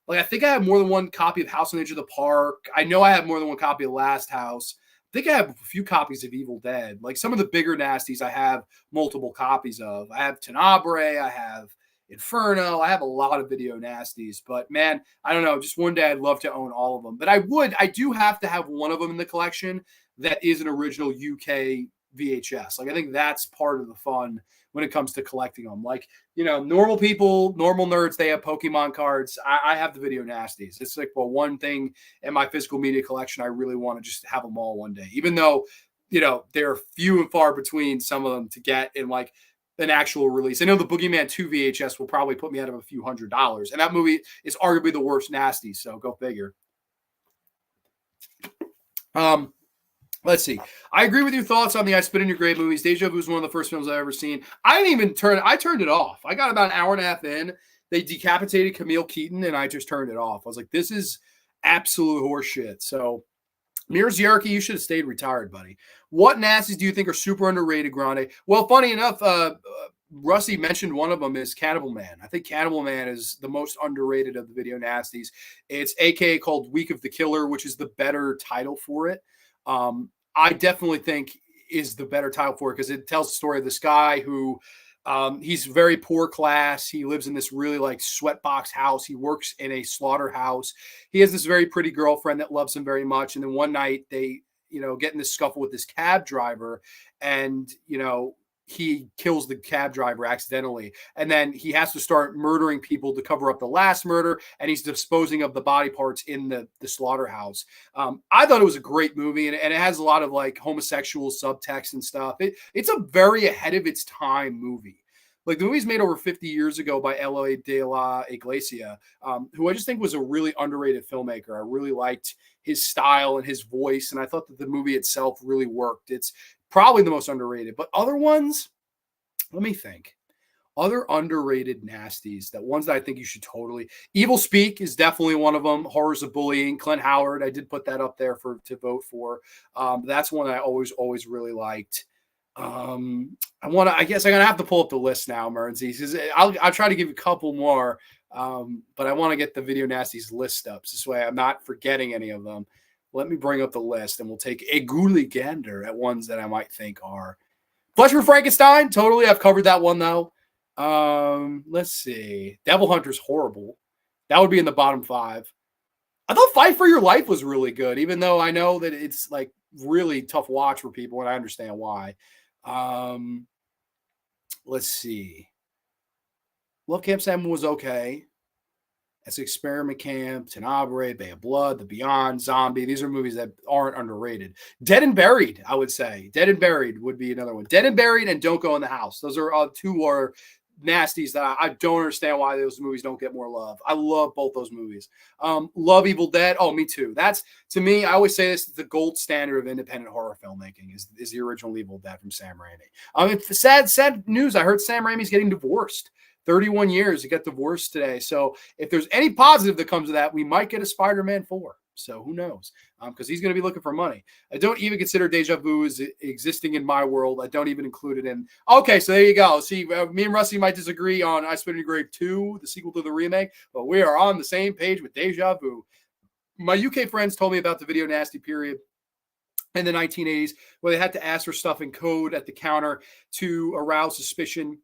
Like I think I have more than one copy of House on the Edge of the Park. I know I have more than one copy of Last House. I think I have a few copies of Evil Dead. Like some of the bigger nasties I have multiple copies of. I have Tenebrae. I have Inferno. I have a lot of video nasties, but man, I don't know. Just one day I'd love to own all of them, but I do have to have one of them in the collection that is an original UK VHS. Like I think that's part of the fun when it comes to collecting them. Like, normal people, normal nerds, they have Pokemon cards. I have the video nasties. It's like, well, one thing in my physical media collection, I really want to just have them all one day, even though, they're few and far between some of them to get in like an actual release. I know the Boogeyman 2 VHS will probably put me out of a few $100s. And that movie is arguably the worst nasty. So go figure. Let's see. I agree with your thoughts on the I Spit in Your Grave movies. Deja Vu is one of the first films I've ever seen. I turned it off. I got about an hour and a half in. They decapitated Camille Keaton and I just turned it off. I was like, this is absolute horseshit. So Mir Ziarki, you should have stayed retired, buddy. What nasties do you think are super underrated, Grande? Well, funny enough, Rusty mentioned one of them is Cannibal Man. I think Cannibal Man is the most underrated of the video nasties. It's AKA called Week of the Killer, which is the better title for it. I definitely think is the better title for it because it tells the story of this guy who he's very poor class. He lives in this really like sweatbox house. He works in a slaughterhouse. He has this very pretty girlfriend that loves him very much. And then one night they, get in this scuffle with this cab driver and, he kills the cab driver accidentally. And then he has to start murdering people to cover up the last murder. And he's disposing of the body parts in the slaughterhouse. I thought it was a great movie and it has a lot of like homosexual subtext and stuff. It's a very ahead of its time movie. Like the movie's made over 50 years ago by Eloy de la Iglesia, who I just think was a really underrated filmmaker. I really liked his style and his voice. And I thought that the movie itself really worked. It's probably the most underrated, but other ones, let me think. Other underrated nasties, that ones that I think you should totally. Evil Speak is definitely one of them. Horrors of Bullying, Clint Howard. I did put that up there to vote for. That's one I always really liked. I guess I'm gonna have to pull up the list now, Mernsy. I'll try to give you a couple more, but I want to get the video nasties list up so this way I'm not forgetting any of them. Let me bring up the list and we'll take a ghouly gander at ones that I might think are Flesh for Frankenstein. Totally, I've covered that one though. Let's see. Devil Hunter's horrible. That would be in the bottom 5. I thought Fight for Your Life was really good, even though I know that it's like really tough watch for people, and I understand why. Um, let's see. Love Camp Salmon was okay. As Experiment Camp, Tenebrae, Bay of Blood, The Beyond, Zombie. These are movies that aren't underrated. Dead and Buried, I would say. Dead and Buried would be another one. Dead and Buried and Don't Go in the House. Those are two are nasties that I don't understand why those movies don't get more love. I love both those movies. Love Evil Dead. Oh, me too. That's, to me, I always say this is the gold standard of independent horror filmmaking is the original Evil Dead from Sam Raimi. Sad news. I heard Sam Raimi's getting divorced. 31 years, he got divorced today. So if there's any positive that comes of that, we might get a Spider-Man 4. So who knows? Because he's going to be looking for money. I don't even consider Deja Vu as existing in my world. I don't even include it in. Okay, so there you go. See, me and Rusty might disagree on I Spit in Your Grave 2, the sequel to the remake, but we are on the same page with Deja Vu. My UK friends told me about the video nasty period in the 1980s where they had to ask for stuff in code at the counter to arouse suspicion.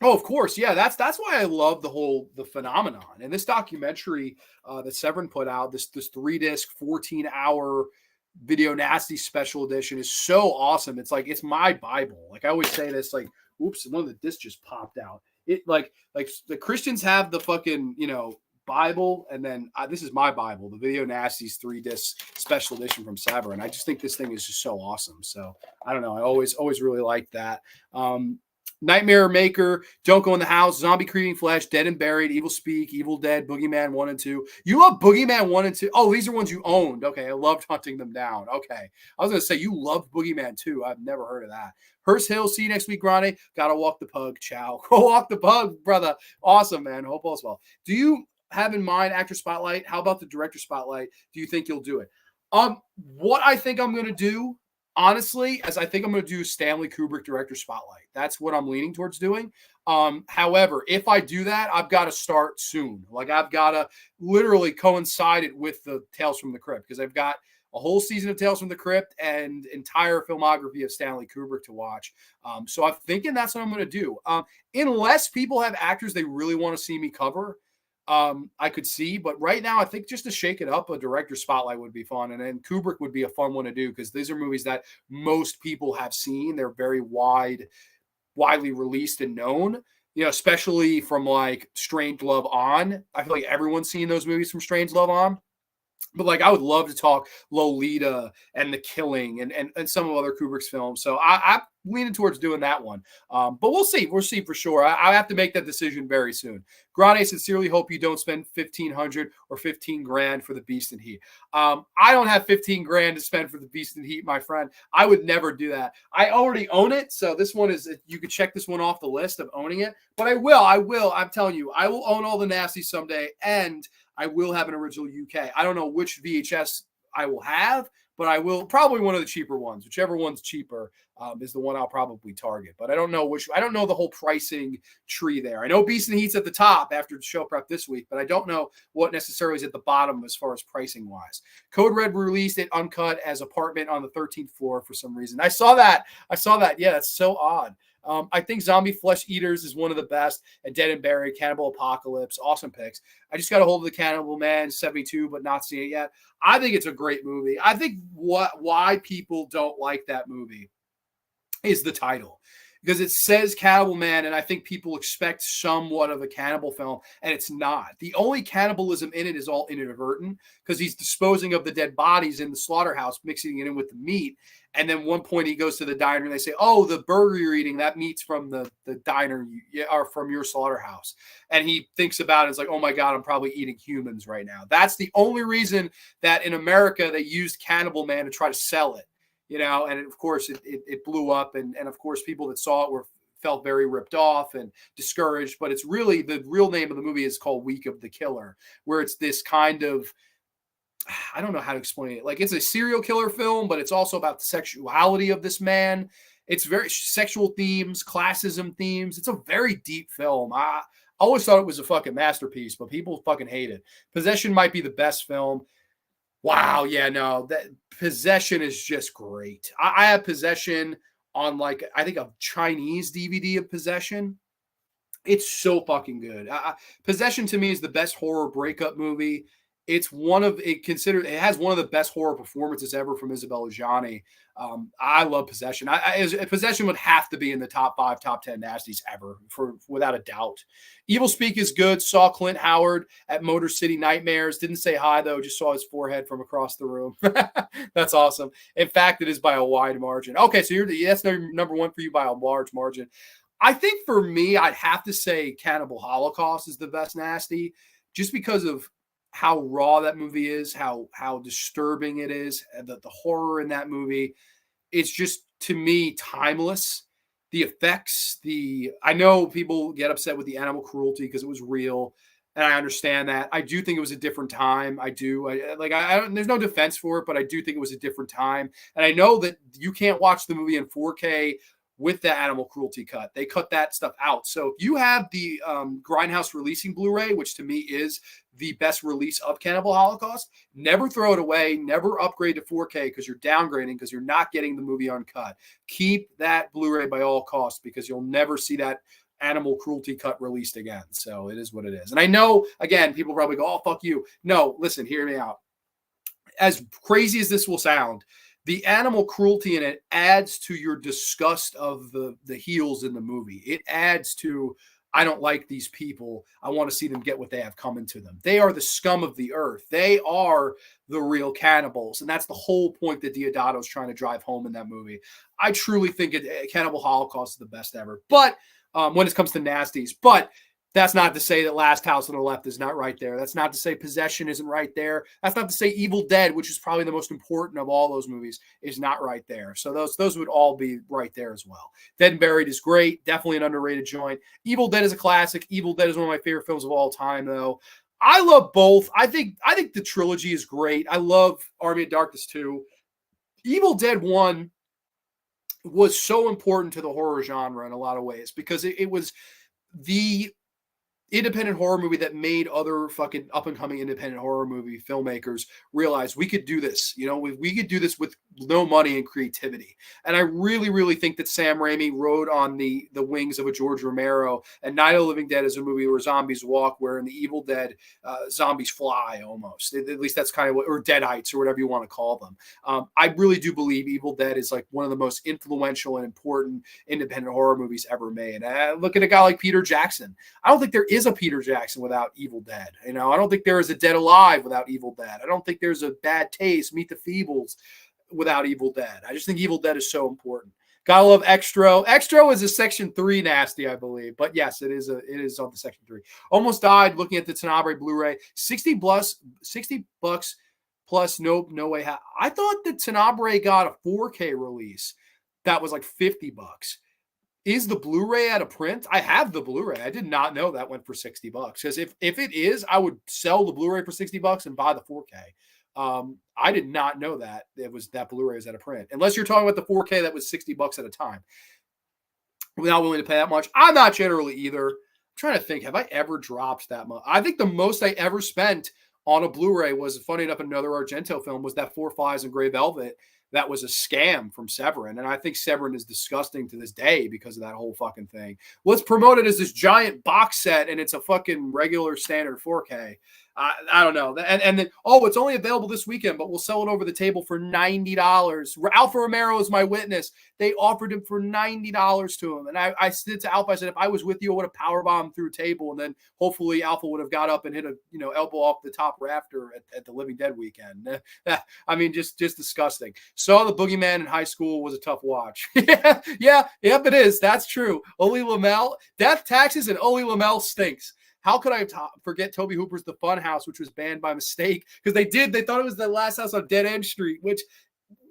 Oh, of course. Yeah, that's why I love the phenomenon. And this documentary that Severin put out, this 3-disc, 14-hour video nasty special edition is so awesome. It's like it's my Bible. Like I always say this, like, oops, one of the discs just popped out. It like the Christians have the fucking, Bible, and then this is my Bible, the Video Nasties 3-disc special edition from Severin. I just think this thing is just so awesome. So I don't know. I always really liked that. Nightmare Maker, Don't Go in the House, Zombie Creeping Flesh, Dead and Buried, Evil Speak, Evil Dead, Boogeyman 1 and 2. You love Boogeyman 1 and 2? Oh, these are ones you owned. Okay, I loved hunting them down. Okay. I was going to say, you loved Boogeyman 2. I've never heard of that. Hearst Hill, see you next week, Grande. Gotta walk the pug. Ciao. Go walk the pug, brother. Awesome, man. Hope all's well. Do you have in mind actor spotlight? How about the director spotlight? Do you think you'll do it? What I think I'm going to do, honestly, as I think I'm going to do Stanley Kubrick director spotlight. That's what I'm leaning towards doing. However, if I do that, I've got to start soon. Like I've got to literally coincide it with the Tales from the Crypt because I've got a whole season of Tales from the Crypt and entire filmography of Stanley Kubrick to watch. So I'm thinking that's what I'm going to do. Unless people have actors they really want to see me cover, I could see, but right now I think just to shake it up, a director spotlight would be fun. And then Kubrick would be a fun one to do because these are movies that most people have seen. They're very widely released and known, especially from like Strangelove on. I feel like everyone's seen those movies from Strangelove on. But like I would love to talk Lolita and The Killing and some of other Kubrick's films. So I'm leaning towards doing that one. But we'll see. We'll see for sure. I have to make that decision very soon. Grande, sincerely hope you don't spend $1,500 or $15,000 for the Beast and Heat. I don't have $15,000 to spend for the Beast and Heat, my friend. I would never do that. I already own it. So this one is, you could check this one off the list of owning it. But I will. I'm telling you, I will own all the nasties someday. And I will have an original UK. I don't know which VHS I will have, but I will probably one of the cheaper ones. Whichever one's cheaper is the one I'll probably target. But I don't know the whole pricing tree there. I know Beast and Heat's at the top after the show prep this week, but I don't know what necessarily is at the bottom as far as pricing wise. Code Red released it uncut as Apartment on the 13th floor for some reason. I saw that. Yeah, that's so odd. I think Zombie Flesh Eaters is one of the best, and Dead and Buried, Cannibal Apocalypse, awesome picks. I just got a hold of the Cannibal Man 72, but not seen it yet. I think it's a great movie. I think why people don't like that movie is the title. Because it says Cannibal Man, and I think people expect somewhat of a cannibal film, and it's not. The only cannibalism in it is all inadvertent, because he's disposing of the dead bodies in the slaughterhouse, mixing it in with the meat, and then one point he goes to the diner, and they say, oh, the burger you're eating, that meat's from the diner, or from your slaughterhouse. And he thinks about it, it's like, oh my God, I'm probably eating humans right now. That's the only reason that in America they used Cannibal Man to try to sell it. And of course it blew up, and of course people that saw it felt very ripped off and discouraged. But it's really, the real name of the movie is called Week of the Killer, where it's this kind of, I don't know how to explain it. Like it's a serial killer film, but it's also about the sexuality of this man. It's very sexual themes, classism themes. It's a very deep film. I always thought it was a fucking masterpiece, but people fucking hate it. Possession might be the best film. Wow, yeah, no, that Possession is just great. I have Possession on I think a Chinese DVD of Possession. It's so fucking good. Possession to me is the best horror breakup movie It's one of it considered. It has one of the best horror performances ever from Isabella Gianni. I love Possession. Possession would have to be in the top 5, top 10 nasties ever, for without a doubt. Evil Speak is good. Saw Clint Howard at Motor City Nightmares. Didn't say hi though. Just saw his forehead from across the room. That's awesome. In fact, it is by a wide margin. Okay, so that's number one for you by a large margin. I think for me, I'd have to say Cannibal Holocaust is the best nasty, just because of how raw that movie is, how disturbing it is, and the horror in that movie. It's just, to me, timeless. The effects, I know people get upset with the animal cruelty because it was real, and I understand that. I do think it was a different time. I do. There's no defense for it, but I do think it was a different time. And I know that you can't watch the movie in 4K with the animal cruelty cut. They cut that stuff out. So if you have the Grindhouse releasing Blu-ray, which to me is the best release of Cannibal Holocaust, never throw it away, never upgrade to 4K because you're downgrading, because you're not getting the movie uncut. Keep that Blu-ray by all costs, because you'll never see that animal cruelty cut released again. So it is what it is. And I know, again, people probably go, oh, fuck you. No, listen, hear me out. As crazy as this will sound, the animal cruelty in it adds to your disgust of the heels in the movie. It adds to, I don't like these people. I want to see them get what they have coming to them. They are the scum of the earth. They are the real cannibals. And that's the whole point that Deodato's trying to drive home in that movie. I truly think Cannibal Holocaust is the best ever. But when it comes to nasties, but that's not to say that Last House on the Left is not right there. That's not to say Possession isn't right there. That's not to say Evil Dead, which is probably the most important of all those movies, is not right there. So those would all be right there as well. Dead and Buried is great. Definitely an underrated joint. Evil Dead is a classic. Evil Dead is one of my favorite films of all time, though. I love both. I think the trilogy is great. I love Army of Darkness 2. Evil Dead 1 was so important to the horror genre in a lot of ways, because it was the independent horror movie that made other fucking up and coming independent horror movie filmmakers realize we could do this. You know, we could do this with no money and creativity. And I really, really think that Sam Raimi rode on the wings of a George Romero, and Night of the Living Dead is a movie where zombies walk, where in the Evil Dead, zombies fly almost. At least that's kind of what, or Deadites or whatever you want to call them. I really do believe Evil Dead is like one of the most influential and important independent horror movies ever made. Look at a guy like Peter Jackson. I don't think there is a Peter Jackson without Evil Dead. You know, I don't think there is a Dead Alive without Evil Dead. I don't think there's a Bad Taste, Meet the Feebles without Evil Dead. I just think Evil Dead is so important. Gotta love Extro. Extro is a Section 3 nasty, I believe. But yes, it is on the Section 3. Almost Died looking at the Tenebrae Blu-ray. $60 plus no way. I thought the Tenebrae got a 4K release that was like $50. Is the Blu-ray at a print? I have the Blu-ray. I did not know that went for $60, because if it is, I would sell the Blu-ray for $60 and buy the 4K. I did not know that that Blu-ray is at a print, unless you're talking about the 4K that was $60 at a time. I'm not willing to pay that much. I'm not generally either. I'm trying to think, have I ever dropped that much? I think the most I ever spent on a Blu-ray was, funny enough, another Argento film, was that Four Flies in Grey Velvet. That was a scam from Severin. And I think Severin is disgusting to this day because of that whole fucking thing. What's promoted as this giant box set, and it's a fucking regular standard 4K. I don't know. And then, it's only available this weekend, but we'll sell it over the table for $90. Alfa Romero is my witness. They offered him for $90 to him. And I said to Alfa, I said, if I was with you, I would have powerbombed through a table. And then hopefully Alfa would have got up and hit a elbow off the top rafter at the Living Dead weekend. I mean, just disgusting. Saw The Boogeyman in high school was a tough watch. Yep, it is. That's true. Ole Lamel, Death, Taxes, and Ole Lamel stinks. How could I forget Toby Hooper's The Fun House, which was banned by mistake? Because they thought it was the Last House on Dead End Street, which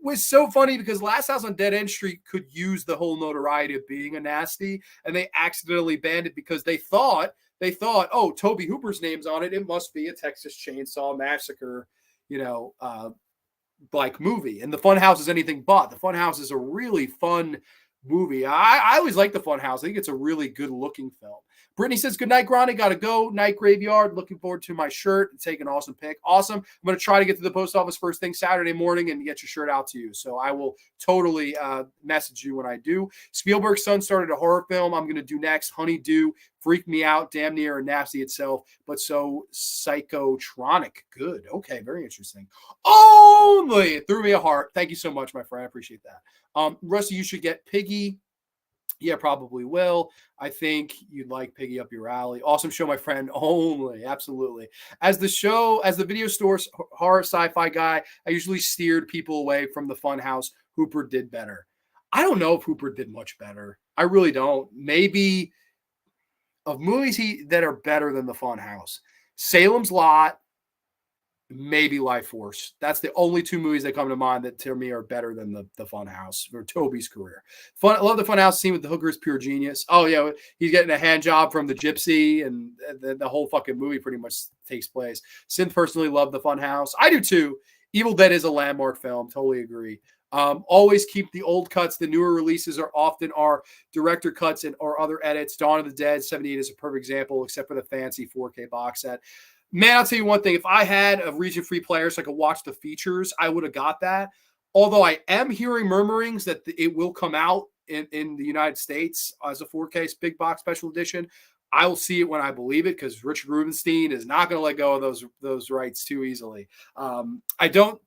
was so funny because Last House on Dead End Street could use the whole notoriety of being a nasty, and they accidentally banned it because they thought, oh, Toby Hooper's name's on it. It must be a Texas Chainsaw Massacre, like movie. And The Fun House is anything but. The Fun House is a really fun movie. I always like The Fun House. I think it's a really good looking film. Brittany says, good night, Grande. Got to go. Night graveyard. Looking forward to my shirt. Take an awesome pic. Awesome. I'm going to try to get to the post office first thing Saturday morning and get your shirt out to you. So I will totally message you when I do. Spielberg's son started a horror film I'm going to do next. Honeydew. Freaked me out. Damn near nasty itself, but so psychotronic. Good. Okay. Very interesting. Only it threw me a heart. Thank you so much, my friend. I appreciate that. Rusty, you should get Piggy. Yeah, probably will. I think you'd like Piggy up your alley. Awesome show, my friend. Only. Absolutely. As the video store horror sci-fi guy, I usually steered people away from the Funhouse. Hooper did better. I don't know if Hooper did much better. I really don't. Maybe of movies that are better than the Funhouse. Salem's Lot, maybe Life Force. That's the only two movies that come to mind that to me are better than the Funhouse for Toby's career. I love the Funhouse scene with the hooker is pure genius. Oh yeah, he's getting a hand job from the gypsy, and the whole fucking movie pretty much takes place. Synth personally loved the Funhouse. I do too. Evil Dead is a landmark film. Totally agree. Always keep the old cuts. The newer releases are often our director cuts or other edits. Dawn of the Dead 78 is a perfect example, except for the fancy 4K box set. Man, I'll tell you one thing. If I had a region-free player so I could watch the features, I would have got that. Although I am hearing murmurings that it will come out in the United States as a 4K big box special edition. I will see it when I believe it, because Richard Rubenstein is not going to let go of those rights too easily. I don't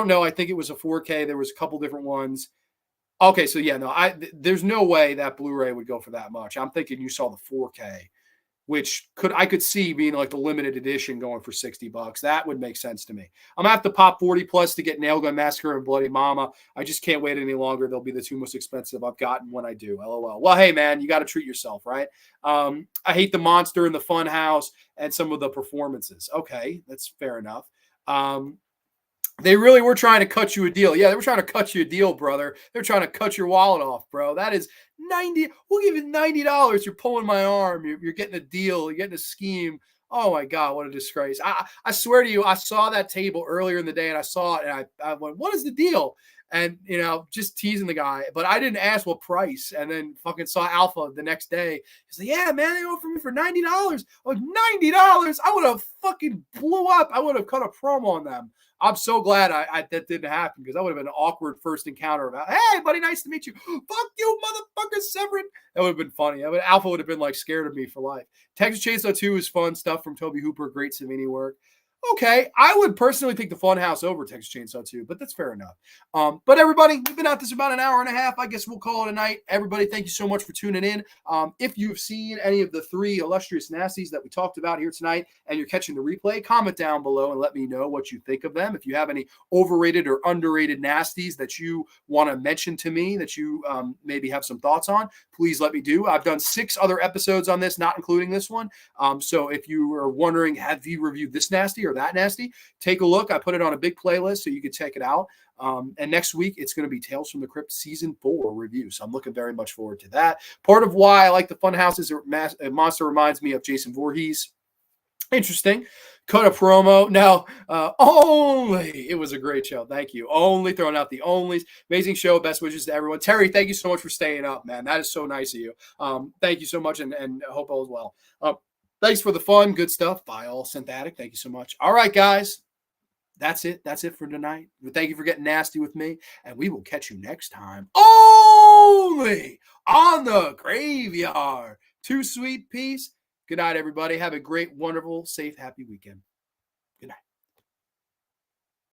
know. I think it was a 4K. There was a couple different ones. Okay, so yeah, no, there's no way that Blu-ray would go for that much. I'm thinking you saw the 4K. Which I could see being like the limited edition going for $60. That would make sense to me. I'm gonna have to pop 40 plus to get Nail Gun Massacre and Bloody Mama. I just can't wait any longer. They'll be the two most expensive I've gotten when I do. LOL. Well, hey man, you got to treat yourself, right? I hate the monster in the Fun House and some of the performances. Okay, that's fair enough. They really were trying to cut you a deal. Yeah, they were trying to cut you a deal, brother. They're trying to cut your wallet off, bro. That is $90. We'll give you $90. You're pulling my arm. You're getting a deal. You're getting a scheme. Oh my God, what a disgrace. I swear to you, I saw that table earlier in the day and I saw it and I went, what is the deal? And, just teasing the guy. But I didn't ask what price. And then fucking saw Alpha the next day. He's like, yeah, man, they offered me for $90. I'm like, $90? I would have fucking blew up. I would have cut a promo on them. I'm so glad that didn't happen, because that would have been an awkward first encounter about, hey, buddy, nice to meet you. Fuck you, motherfucker, Severin. That would have been funny. Alpha would have been like scared of me for life. Texas Chainsaw 2 is fun stuff from Toby Hooper. Great Savini work. Okay, I would personally take the Funhouse over Texas Chainsaw 2, but that's fair enough. But everybody, we've been out this about an hour and a half. I guess we'll call it a night. Everybody, thank you so much for tuning in. If you've seen any of the three illustrious nasties that we talked about here tonight and you're catching the replay, comment down below and let me know what you think of them. If you have any overrated or underrated nasties that you want to mention to me, that you maybe have some thoughts on, please let me do. I've done 6 other episodes on this, not including this one. So if you are wondering, have you reviewed this nasty or that nasty, take a look. I put it on a big playlist so you can check it out. And next week, it's going to be Tales from the Crypt Season 4 review. So I'm looking very much forward to that. Part of why I like the Funhouse is a monster reminds me of Jason Voorhees. Interesting. Cut a promo. Now, it was a great show. Thank you. Only throwing out the onlys. Amazing show. Best wishes to everyone. Terry, thank you so much for staying up, man. That is so nice of you. Thank you so much, and I hope all is well. Thanks for the fun. Good stuff. By all Synthetic. Thank you so much. All right, guys. That's it. That's it for tonight. Thank you for getting nasty with me, and we will catch you next time. Only on the Graveyard. Too sweet peace. Good night, everybody. Have a great, wonderful, safe, happy weekend.